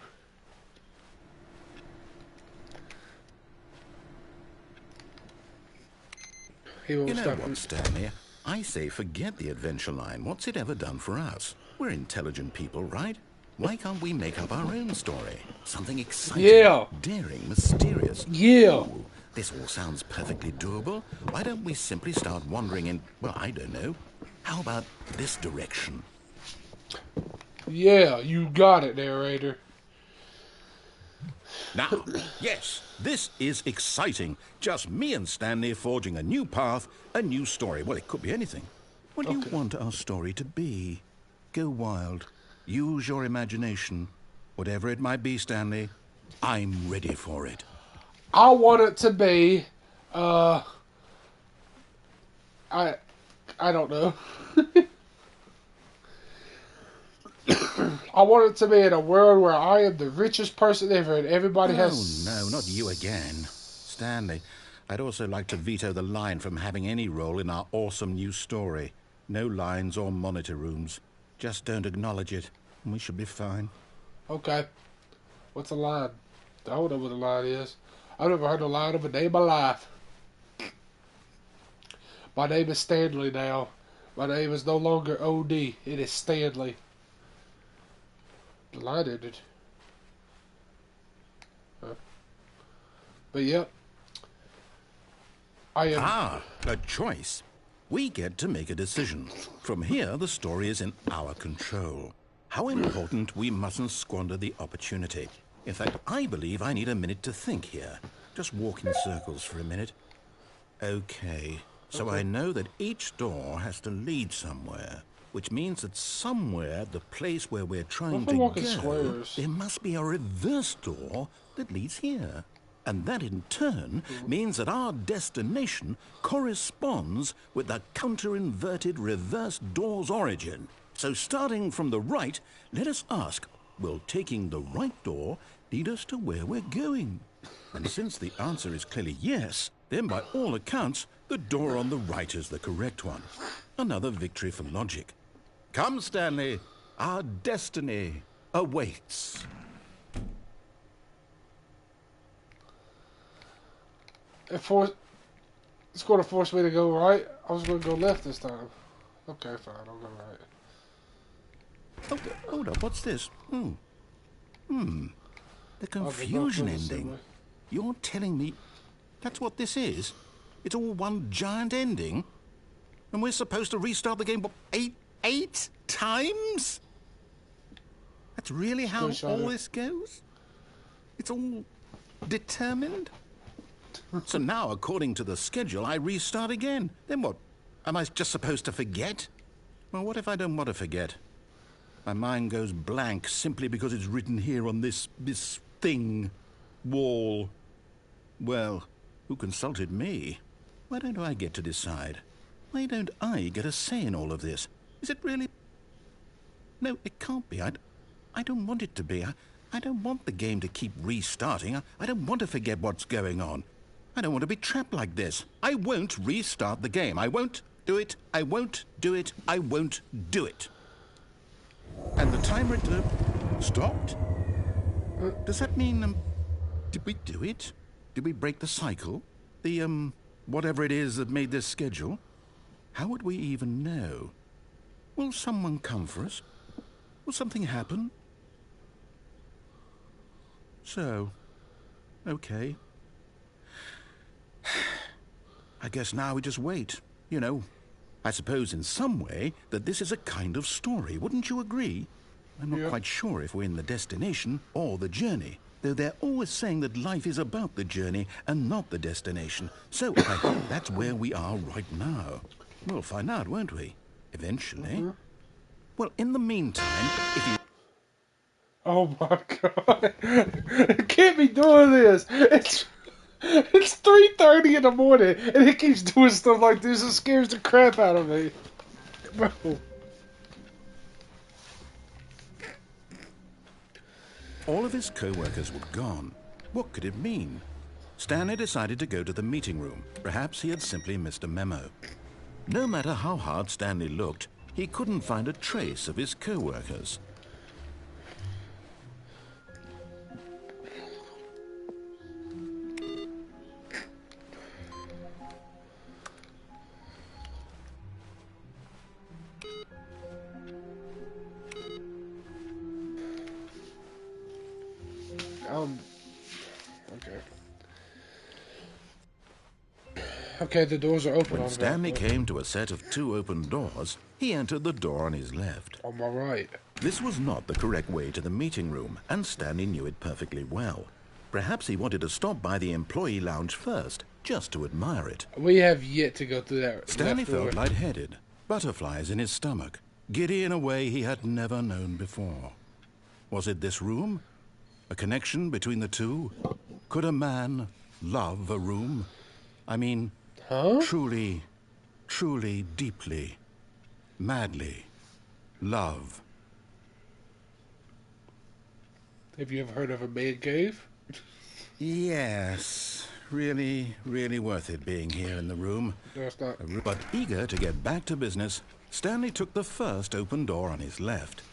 You know what, Stanley? I say forget the adventure line. What's it ever done for us? We're intelligent people, right? Why can't we make up our own story? Something exciting, daring, mysterious. Yeah. Ooh, this all sounds perfectly doable. Why don't we simply start wandering in, well, I don't know. How about this direction? Yeah, you got it, narrator. Now, yes, this is exciting. Just me and Stanley forging a new path, a new story. Well, it could be anything. What do you want our story to be? Go wild. Use your imagination. Whatever it might be, Stanley, I'm ready for it. I want it to be, I don't know. I want it to be in a world where I am the richest person ever and everybody has... Oh, no, not you again. Stanley, I'd also like to veto the line from having any role in our awesome new story. No lines or monitor rooms. Just don't acknowledge it, and we should be fine. Okay. What's a line? I don't know what a line is. I've never heard a line of a day in my life. My name is Stanley now. My name is no longer OD. It is Stanley. The line ended. But yep. I am... Ah, a choice. We get to make a decision. From here, the story is in our control. How important we mustn't squander the opportunity. In fact, I believe I need a minute to think here. Just walk in circles for a minute. Okay, so I know that each door has to lead somewhere, which means that somewhere, the place where we're trying to go, there must be a reverse door that leads here. And that in turn means that our destination corresponds with the counter-inverted reverse door's origin. So starting from the right, let us ask, will taking the right door lead us to where we're going? And since the answer is clearly yes, then by all accounts, the door on the right is the correct one. Another victory for logic. Come, Stanley, our destiny awaits. It's going to force me to go right. I was going to go left this time. Okay, fine. I'll go right. Hold up. What's this? The confusion ending. You're telling me that's what this is? It's all one giant ending? And we're supposed to restart the game, what, eight times? That's really how all this goes? It's all determined? So now, according to the schedule, I restart again. Then what? Am I just supposed to forget? Well, what if I don't want to forget? My mind goes blank simply because it's written here on this thing, wall. Well, who consulted me? Why don't I get to decide? Why don't I get a say in all of this? Is it really... No, it can't be. I don't want it to be. I don't want the game to keep restarting. I don't want to forget what's going on. I don't want to be trapped like this. I won't restart the game. I won't do it. I won't do it. I won't do it. And the timer stopped? Does that mean, did we do it? Did we break the cycle? The whatever it is that made this schedule, how would we even know? Will someone come for us? Will something happen? So, okay. I guess now we just wait, you know. I suppose in some way that this is a kind of story, wouldn't you agree? I'm not quite sure if we're in the destination or the journey, though they're always saying that life is about the journey and not the destination. So I think that's where we are right now. We'll find out, won't we? Eventually. Well, in the meantime, if you... Oh my god. It can't be doing this. It's 3:30 in the morning and it keeps doing stuff like this. It scares the crap out of me. Bro. All of his co-workers were gone. What could it mean? Stanley decided to go to the meeting room. Perhaps he had simply missed a memo. No matter how hard Stanley looked, he couldn't find a trace of his co-workers. Okay. Okay, the doors are open. When Stanley came to a set of 2 open doors, he entered the door on his left. On my right. This was not the correct way to the meeting room, and Stanley knew it perfectly well. Perhaps he wanted to stop by the employee lounge first, just to admire it. We have yet to go through that. Stanley felt lightheaded, butterflies in his stomach, giddy in a way he had never known before. Was it this room? A connection between the two? Could a man love a room? I mean, truly, truly, deeply, madly love. Have you ever heard of a man cave? Yes, really, really worth it being here in the room. No, it's not. But eager to get back to business, Stanley took the first open door on his left.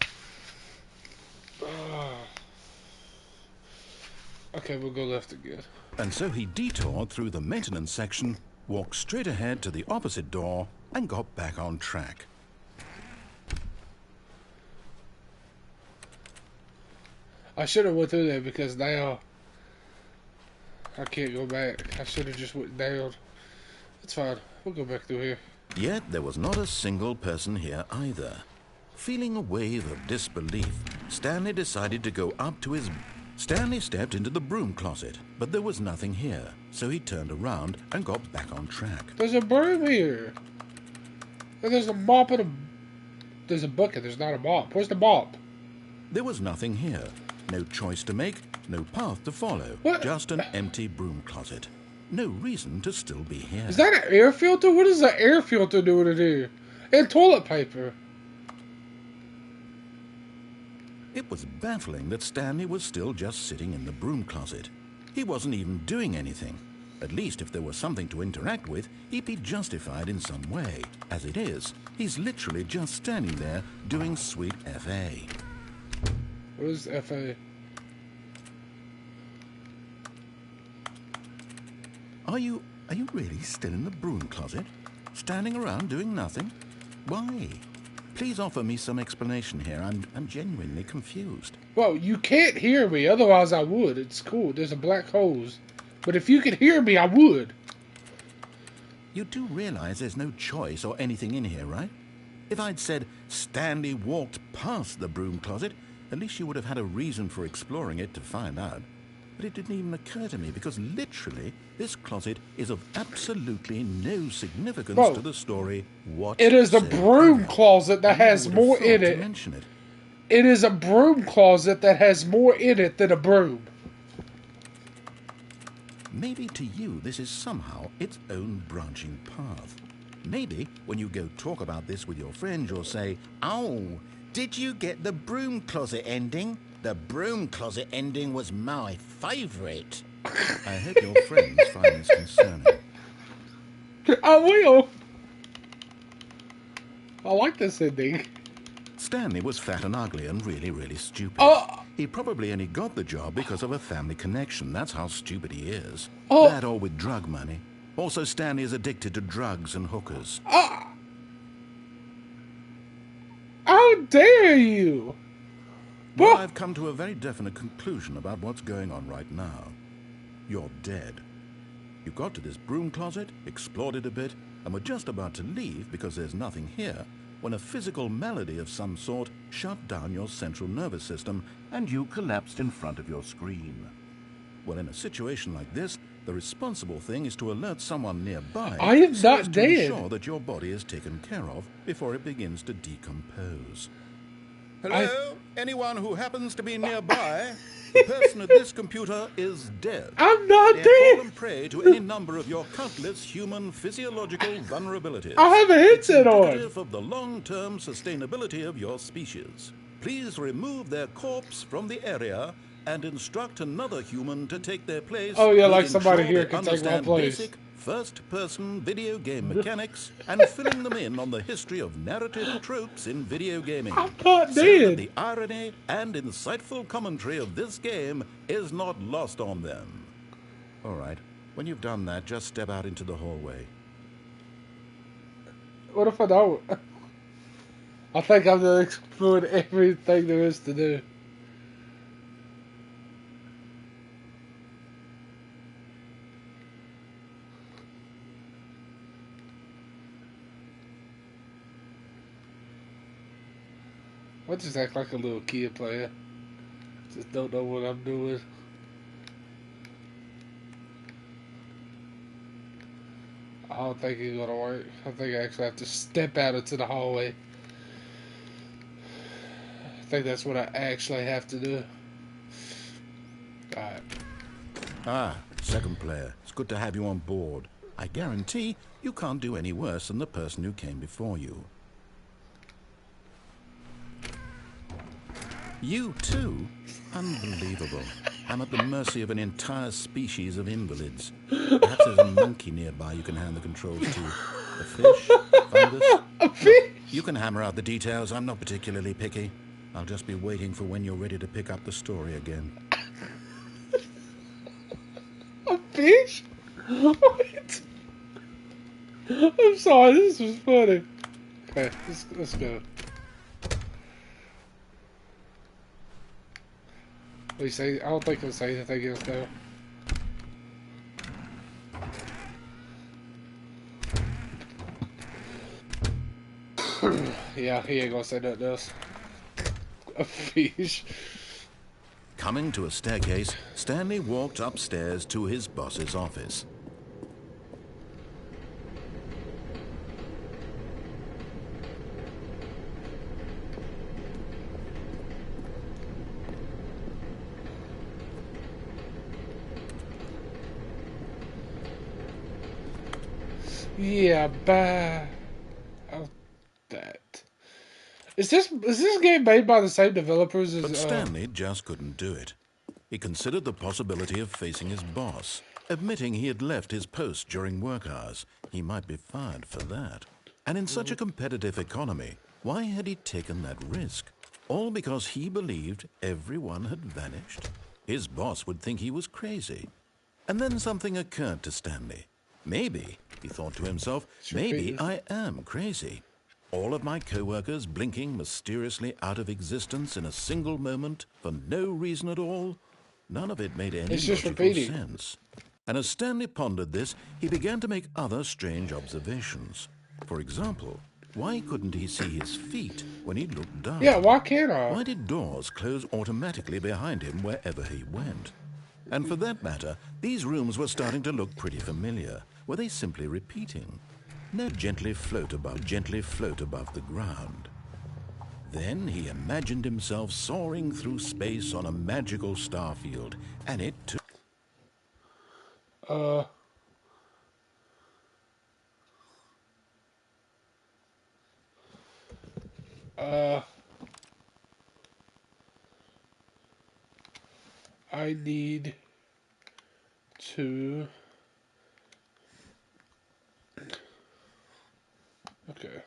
Okay, we'll go left again. And so he detoured through the maintenance section, walked straight ahead to the opposite door, and got back on track. I should have went through there because now I can't go back. I should have just went down. It's fine. We'll go back through here. Yet there was not a single person here either. Feeling a wave of disbelief, Stanley decided to go up to his... Stanley stepped into the broom closet, but there was nothing here, so he turned around and got back on track. There's a broom here. And there's a mop and a... There's a bucket. There's not a mop. Where's the mop? There was nothing here. No choice to make, no path to follow. What? Just an empty broom closet. No reason to still be here. Is that an air filter? What is an air filter doing in here? And toilet paper. It was baffling that Stanley was still just sitting in the broom closet. He wasn't even doing anything. At least if there was something to interact with, he'd be justified in some way. As it is, he's literally just standing there doing sweet FA. What is FA? Are you really still in the broom closet? Standing around doing nothing? Why? Please offer me some explanation here. I'm genuinely confused. Well, you can't hear me, otherwise I would. It's cool. There's a black hose. But if you could hear me, I would. You do realize there's no choice or anything in here, right? If I'd said Stanley walked past the broom closet, at least you would have had a reason for exploring it to find out. But it didn't even occur to me because literally this closet is of absolutely no significance to the story whatsoever. It is a broom closet that has more in it. It is a broom closet that has more in it than a broom. Maybe to you this is somehow its own branching path. Maybe when you go talk about this with your friends you'll say, "Oh, did you get the broom closet ending? The broom closet ending was my favourite." I hope your friends find this concerning. I will. I like this ending. Stanley was fat and ugly and really, really stupid. He probably only got the job because of a family connection. That's how stupid he is. That or with drug money. Also, Stanley is addicted to drugs and hookers. How dare you? Well, I've come to a very definite conclusion about what's going on right now. You're dead. You got to this broom closet, explored it a bit, and were just about to leave because there's nothing here, when a physical malady of some sort shut down your central nervous system and you collapsed in front of your screen. Well, in a situation like this, the responsible thing is to alert someone nearby I am so not as to dead. ensure that your body is taken care of before it begins to decompose. Hello? Anyone who happens to be nearby? The person at this computer is dead. I'm not They have dead. fallen prey to any number of your countless human physiological vulnerabilities. I have a It's headset on. indicative of the long-term sustainability of your species. Please remove their corpse from the area and instruct another human to take their place. Oh yeah, like making somebody sure here they can take my understand place. basic first-person video game mechanics and filling them in on the history of narrative tropes in video gaming. I'm not So that dead. the irony and insightful commentary of this game is not lost on them. All right, when you've done that, just step out into the hallway. What if I don't? I think I've done explored everything there is to do. I just act like a little kid player. Just don't know what I'm doing. I don't think it's gonna work. I think I actually have to step out into the hallway. I think that's what I actually have to do. Alright. Ah, second player. It's good to have you on board. I guarantee you can't do any worse than the person who came before you. You too? Unbelievable. I'm at the mercy of an entire species of invalids. Perhaps there's a monkey nearby you can hand the controls to. A fish? Fungus? A fish? You can hammer out the details. I'm not particularly picky. I'll just be waiting for when you're ready to pick up the story again. A fish? What? I'm sorry, this was funny. Okay, let's go. What do you say? I don't think he'll say anything else though. Yeah, he ain't gonna say nothing else. A fish. Coming to a staircase, Stanley walked upstairs to his boss's office. Yeah, bad. Oh, that. Is this game made by the same developers as? But Stanley just couldn't do it. He considered the possibility of facing his boss, admitting he had left his post during work hours. He might be fired for that. And in such a competitive economy, why had he taken that risk? All because he believed everyone had vanished? His boss would think he was crazy. And then something occurred to Stanley. Maybe, he thought to himself, maybe I am crazy. All of my co-workers blinking mysteriously out of existence in a single moment for no reason at all. None of it made any logical sense. And as Stanley pondered this, he began to make other strange observations. For example, why couldn't he see his feet when he looked down? Yeah, why can't I? Why did doors close automatically behind him wherever he went? And for that matter, these rooms were starting to look pretty familiar. Were they simply repeating? No, gently float above the ground. Then he imagined himself soaring through space on a magical starfield, and it took... I need to... Okay.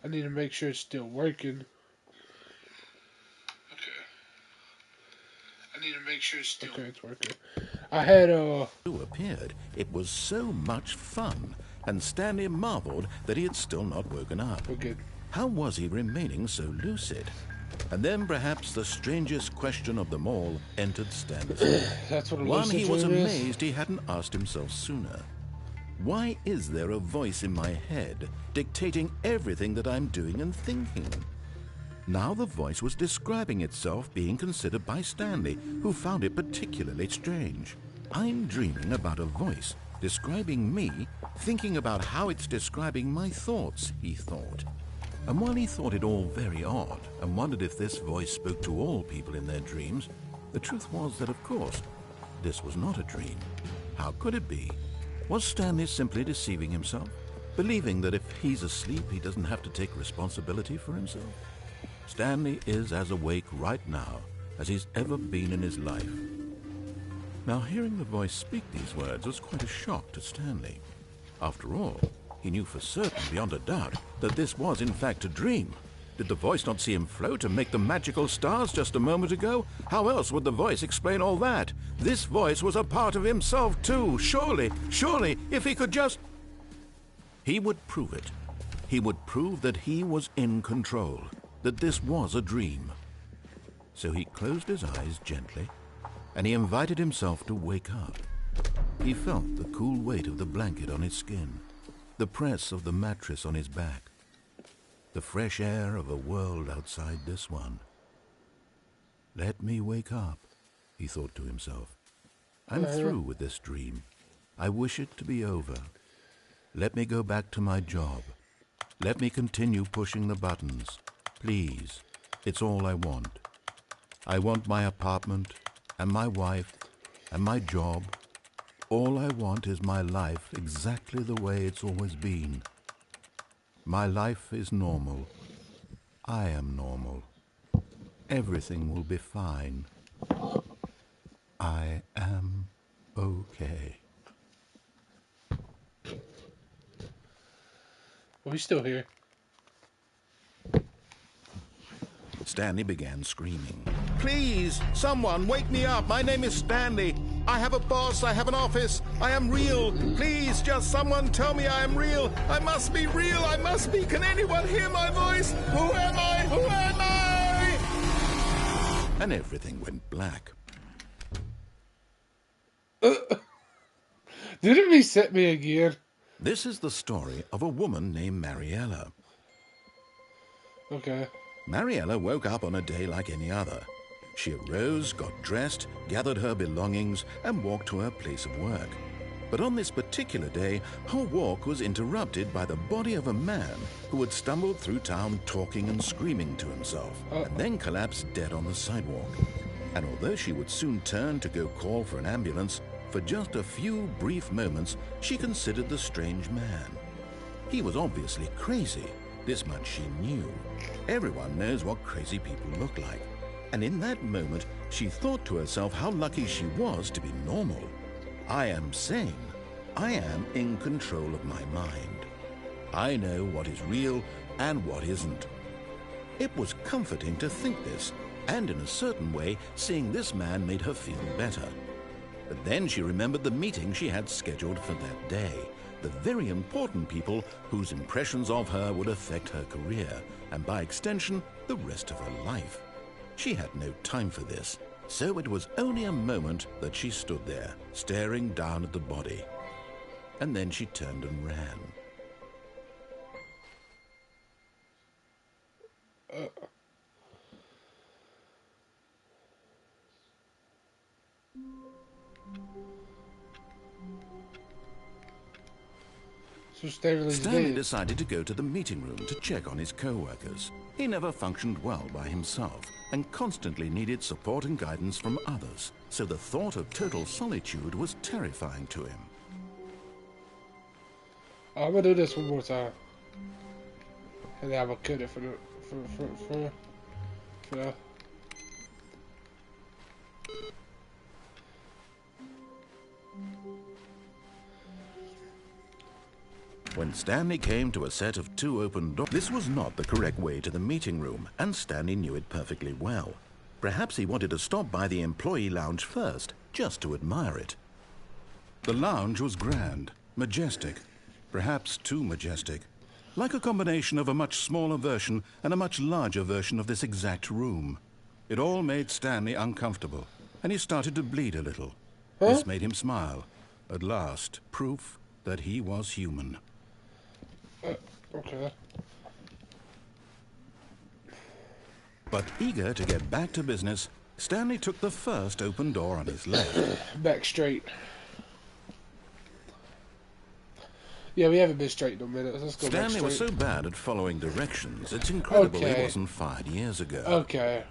I need to make sure it's still working. Okay. I need to make sure it's still... Okay, it's working. I had, appeared. It was so much fun, and Stanley marveled that he had still not woken up. We're good. How was he remaining so lucid? And then perhaps the strangest question of them all entered Stanley's head. That's what a One lucid he was dream amazed he hadn't asked himself sooner. Why is there a voice in my head dictating everything that I'm doing and thinking? Now the voice was describing itself being considered by Stanley, who found it particularly strange. I'm dreaming about a voice describing me, thinking about how it's describing my thoughts, he thought. And while he thought it all very odd and wondered if this voice spoke to all people in their dreams, the truth was that, of course, this was not a dream. How could it be? Was Stanley simply deceiving himself, believing that if he's asleep, he doesn't have to take responsibility for himself? Stanley is as awake right now as he's ever been in his life. Now, hearing the voice speak these words was quite a shock to Stanley. After all, he knew for certain, beyond a doubt, that this was in fact a dream. Did the voice not see him float and make the magical stars just a moment ago? How else would the voice explain all that? This voice was a part of himself too. Surely, if he could just... He would prove it. He would prove that he was in control, that this was a dream. So he closed his eyes gently, and he invited himself to wake up. He felt the cool weight of the blanket on his skin, the press of the mattress on his back, the fresh air of a world outside this one. Let me wake up, he thought to himself. I'm through with this dream. I wish it to be over. Let me go back to my job. Let me continue pushing the buttons. Please, it's all I want. I want my apartment and my wife and my job. All I want is my life exactly the way it's always been. My life is normal. I am normal. Everything will be fine. I am okay. Well, he's still here. Stanley began screaming. Please, someone, wake me up. My name is Stanley. I have a boss. I have an office. I am real. Please, just someone tell me I am real. I must be real. I must be. Can anyone hear my voice? Who am I? Who am I? And everything went black. Did it reset me again? This is the story of a woman named Mariella. Okay. Mariella woke up on a day like any other. She arose, got dressed, gathered her belongings, and walked to her place of work. But on this particular day, her walk was interrupted by the body of a man who had stumbled through town talking and screaming to himself, and then collapsed dead on the sidewalk. And although she would soon turn to go call for an ambulance, for just a few brief moments, she considered the strange man. He was obviously crazy. This much she knew. Everyone knows what crazy people look like. And in that moment, she thought to herself how lucky she was to be normal. I am sane. I am in control of my mind. I know what is real and what isn't. It was comforting to think this, and in a certain way, seeing this man made her feel better. But then she remembered the meeting she had scheduled for that day, the very important people whose impressions of her would affect her career, and by extension, the rest of her life. She had no time for this, so it was only a moment that she stood there, staring down at the body. And then she turned and ran. So Stanley decided to go to the meeting room to check on his co-workers. He never functioned well by himself and constantly needed support and guidance from others, so the thought of total solitude was terrifying to him. I'm gonna do this one more time, and then I'm gonna cut it for the. When Stanley came to a set of 2 open doors, this was not the correct way to the meeting room, and Stanley knew it perfectly well. Perhaps he wanted to stop by the employee lounge first, just to admire it. The lounge was grand, majestic, perhaps too majestic, like a combination of a much smaller version and a much larger version of this exact room. It all made Stanley uncomfortable, and he started to bleed a little. This made him smile. At last, proof that he was human. Okay. But eager to get back to business, Stanley took the first open door on his left. Back straight. Yeah, we haven't been straight in a minute. Let's go Stanley back was straight. so bad at following directions, it's incredible he wasn't fired years ago. Okay.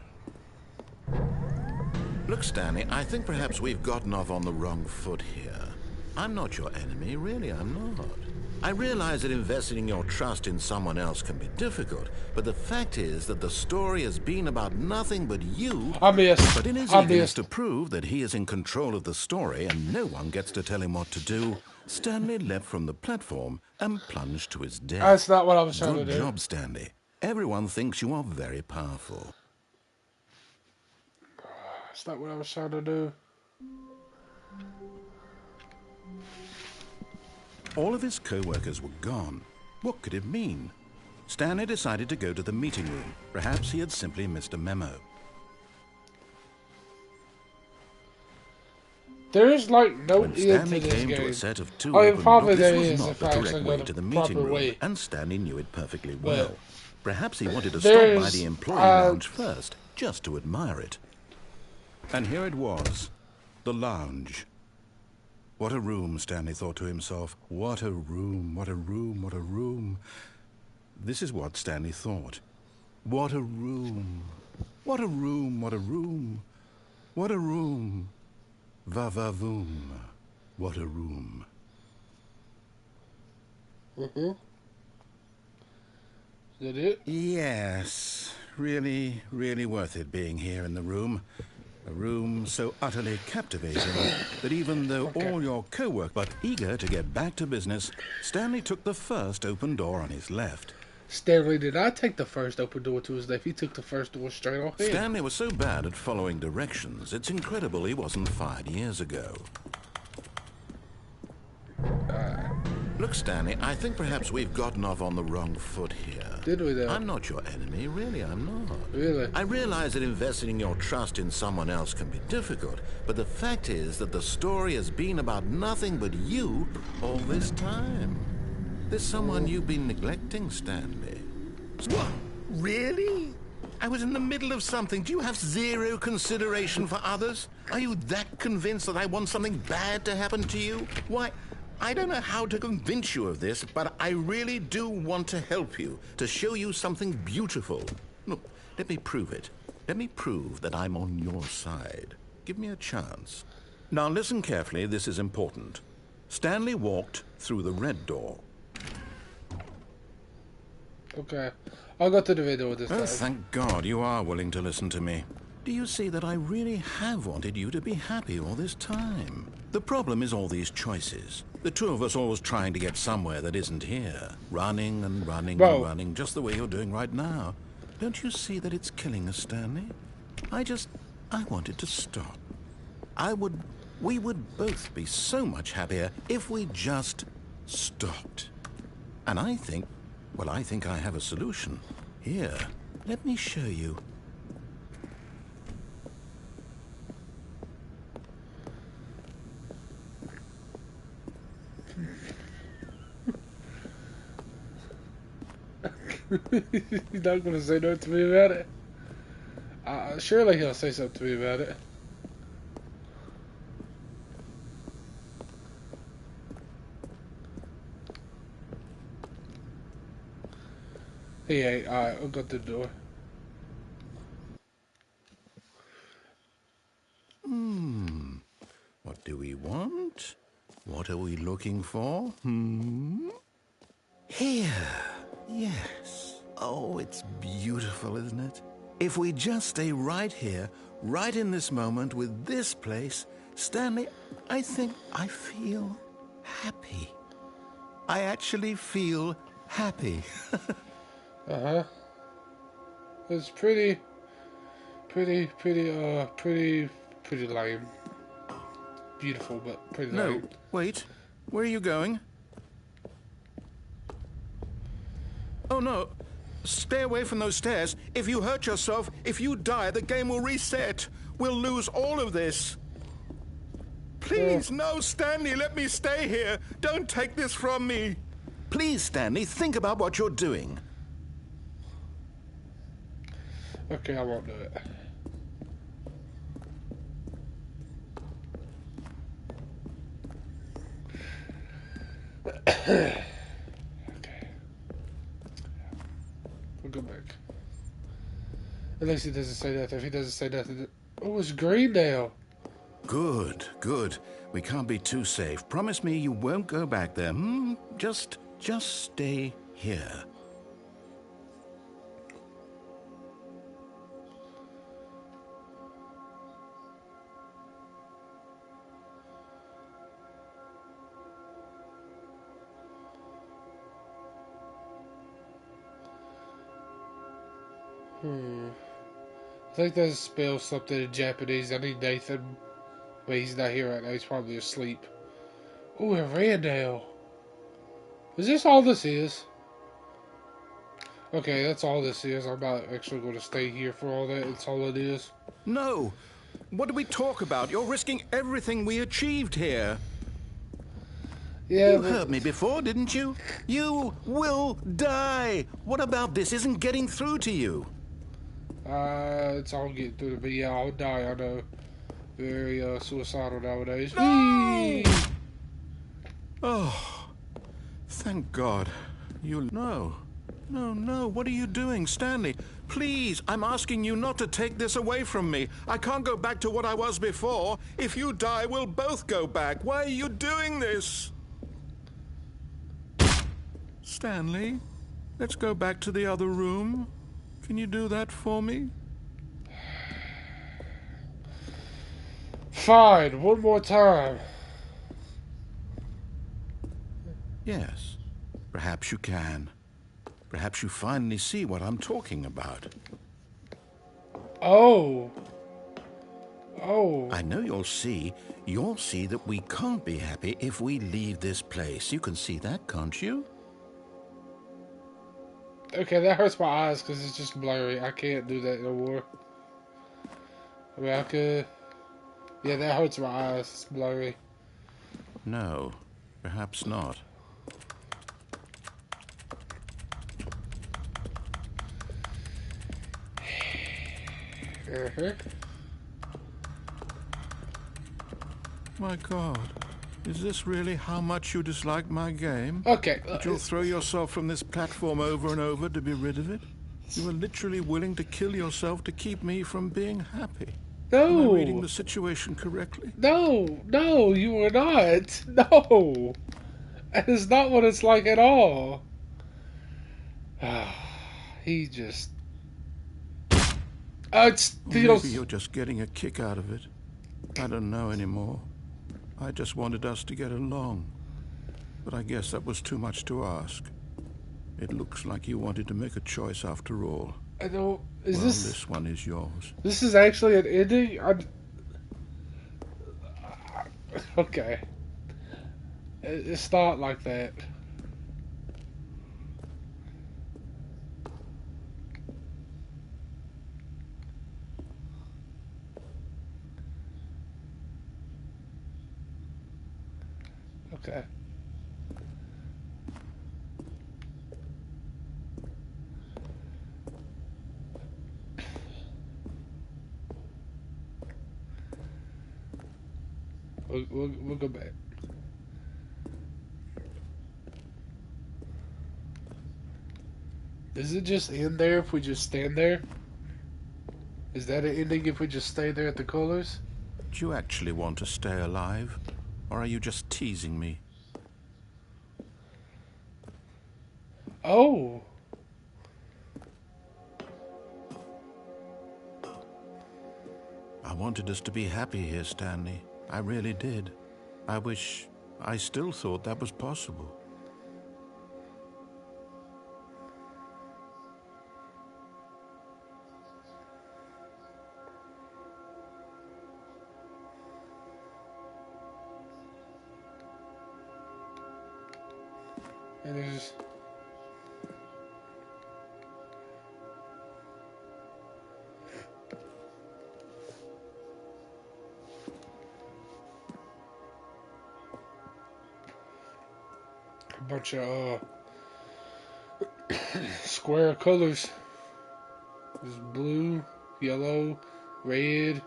Look, Stanley, I think perhaps we've gotten off on the wrong foot here. I'm not your enemy, really, I'm not. I realize that investing your trust in someone else can be difficult, but the fact is that the story has been about nothing but you. But in his eagerness to prove that he is in control of the story and no one gets to tell him what to do, Stanley leapt from the platform and plunged to his death. That's not what I was trying to do. Good job, Stanley. Everyone thinks you are very powerful. That's not what I was trying to do. All of his co-workers were gone. What could it mean? Stanley decided to go to the meeting room. Perhaps he had simply missed a memo. There is like no When end Stanley to this came game. to a set of two I mean, open probably doors, there this is was not if the I correct actually way go to the the meeting proper room, way. and Stanley knew it perfectly But well. Perhaps he wanted to stop by the employee lounge first, just to admire it. And here it was, the lounge. What a room, Stanley thought to himself. What a room, what a room, what a room. This is what Stanley thought. What a room. What a room, what a room. What a room. Va-va-voom. What a room. Is that it? Yes. Really, really worth it being here in the room. A room so utterly captivating that even though all your co-workers but eager to get back to business, Stanley took the first open door on his left. Stanley did not take the first open door to his left. He took the first door straight off in. Stanley was so bad at following directions, it's incredible he wasn't fired years ago. Look, Stanley, I think perhaps we've gotten off on the wrong foot here. Did we though? I'm not your enemy, really, I'm not. Really? I realize that investing your trust in someone else can be difficult, but the fact is that the story has been about nothing but you all this time. There's someone you've been neglecting, Stanley. What? Really? I was in the middle of something. Do you have zero consideration for others? Are you that convinced that I want something bad to happen to you? Why, I don't know how to convince you of this, but I really do want to help you, to show you something beautiful. Look, let me prove it. Let me prove that I'm on your side. Give me a chance. Now listen carefully, this is important. Stanley walked through the red door. Okay. I'll go to the video this time. Oh, thank God you are willing to listen to me. Do you see that I really have wanted you to be happy all this time? The problem is all these choices. The two of us always trying to get somewhere that isn't here. Running and running and running, just the way you're doing right now. Don't you see that it's killing us, Stanley? I wanted to stop. We would both be so much happier if we just stopped. And I think I have a solution. Here, let me show you. He's not going to say nothing to me about it. Surely he'll say something to me about it. He ain't. Alright, I'll go to the door. What do we want? What are we looking for? Here. Yes. Oh, it's beautiful, isn't it? If we just stay right here, right in this moment with this place, Stanley, I think I feel happy. I actually feel happy. Uh-huh. It's pretty pretty lame. Beautiful, but pretty No, lame. wait. Where are you going? Oh, no. Stay away from those stairs. If you hurt yourself, if you die, the game will reset. We'll lose all of this. Please, no, Stanley, let me stay here. Don't take this from me. Please, Stanley, think about what you're doing. Okay, I won't do it. Okay. We'll go back. At least he doesn't say that. If he doesn't say nothing... Oh, it's green now. Good, good. We can't be too safe. Promise me you won't go back there, hmm? Just stay here. I think that spells something in Japanese. I need Nathan. But he's not here right now. He's probably asleep. Oh, it ran now. Is this all this is? Okay, that's all this is. I'm not actually going to stay here for all that. It's all it is. No. What do we talk about? You're risking everything we achieved here. Yeah, You heard me before, didn't you? You will die. What about this isn't getting through to you? It's all getting through to me. Yeah, I'll die. I know. Very suicidal nowadays. No! Whee! Oh, thank God. No. What are you doing, Stanley? Please, I'm asking you not to take this away from me. I can't go back to what I was before. If you die, we'll both go back. Why are you doing this? Stanley, let's go back to the other room. Can you do that for me? Fine, one more time. Yes, perhaps you can. Perhaps you finally see what I'm talking about. Oh. I know you'll see that we can't be happy if we leave this place. You can see that, can't you? Okay, that hurts my eyes because it's just blurry. I can't do that no more. I mean, I could... Yeah, that hurts my eyes. It's blurry. No, perhaps not. My God, is this really how much you dislike my game? Okay. That you'll throw yourself from this platform over and over to be rid of it? You are literally willing to kill yourself to keep me from being happy. Am I reading the situation correctly? No, you are not. No. That is not what it's like at all. He just... Maybe you're just getting a kick out of it. I don't know anymore. I just wanted us to get along. But I guess that was too much to ask. It looks like you wanted to make a choice after all. I don't... This one is yours. This is actually an ending? Okay. It's not like that. Okay. We'll go back. Does it just end there if we just stand there? Is that an ending if we just stay there at the colors? Do you actually want to stay alive? Or are you just teasing me? Oh. I wanted us to be happy here, Stanley. I really did. I still thought that was possible. And there's a bunch of square colors. There's blue, yellow, red.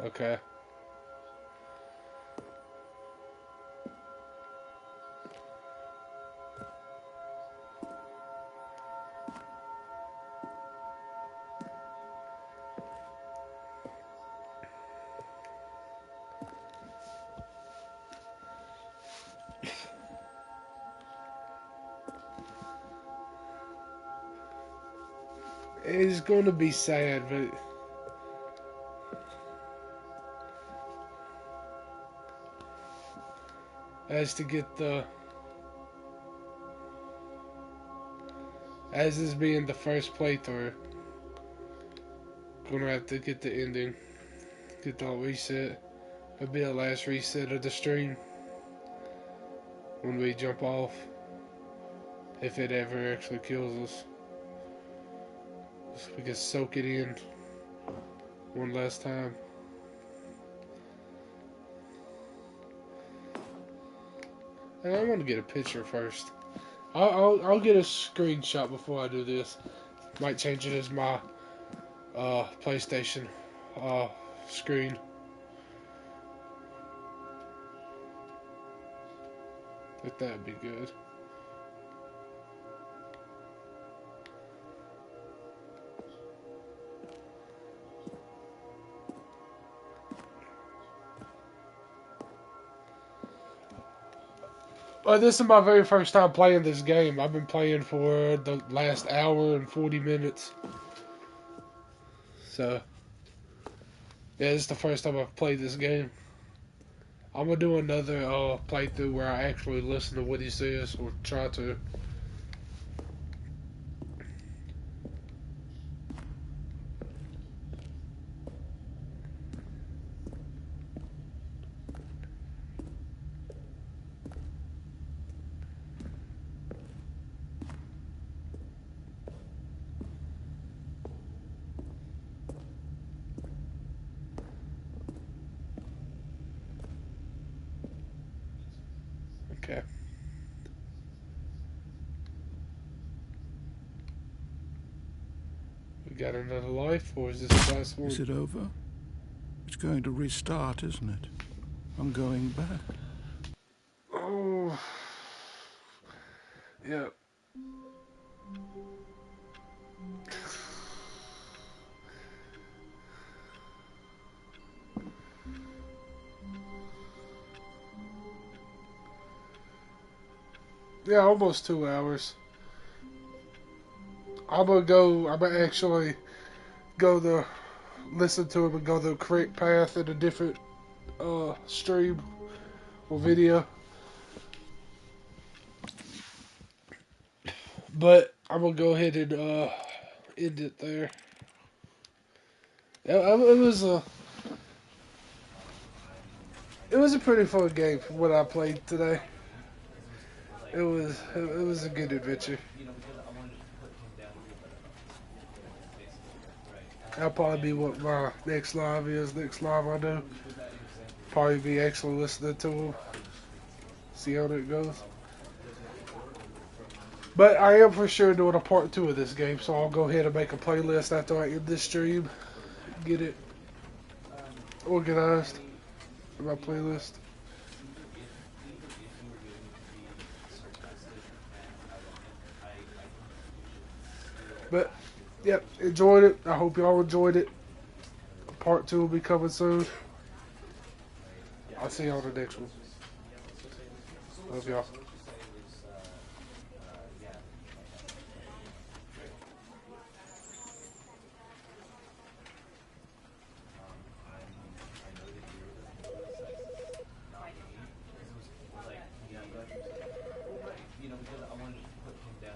Okay. It's going to be sad, but as this being the first playthrough, gonna have to get the ending, get the reset. It'll be the last reset of the stream when we jump off, if it ever actually kills us. So we can soak it in one last time. And I want to get a picture first. I'll get a screenshot before I do this. Might change it as my PlayStation screen. If that'd be good. This is my very first time playing this game. I've been playing for the last hour and 40 minutes. So, yeah, this is the first time I've played this game. I'm going to do another playthrough where I actually listen to what he says, or try to. Okay. We got another life, or is this the last one? Is it over? It's going to restart, isn't it? I'm going back. Oh. Yeah. Yeah, almost 2 hours. I'm gonna actually listen to him and go the correct path in a different stream or video. But I'm gonna go ahead and end it there. It was a pretty fun game from what I played today. It was a good adventure. That'll probably be what my next live is. Next live I do. Probably be actually listening to him. See how that goes. But I am for sure doing a part 2 of this game, so I'll go ahead and make a playlist after I end this stream. Get it organized in my playlist. But, yep, enjoyed it. I hope y'all enjoyed it. part 2 will be coming soon. I'll see you on the next one. Love y'all.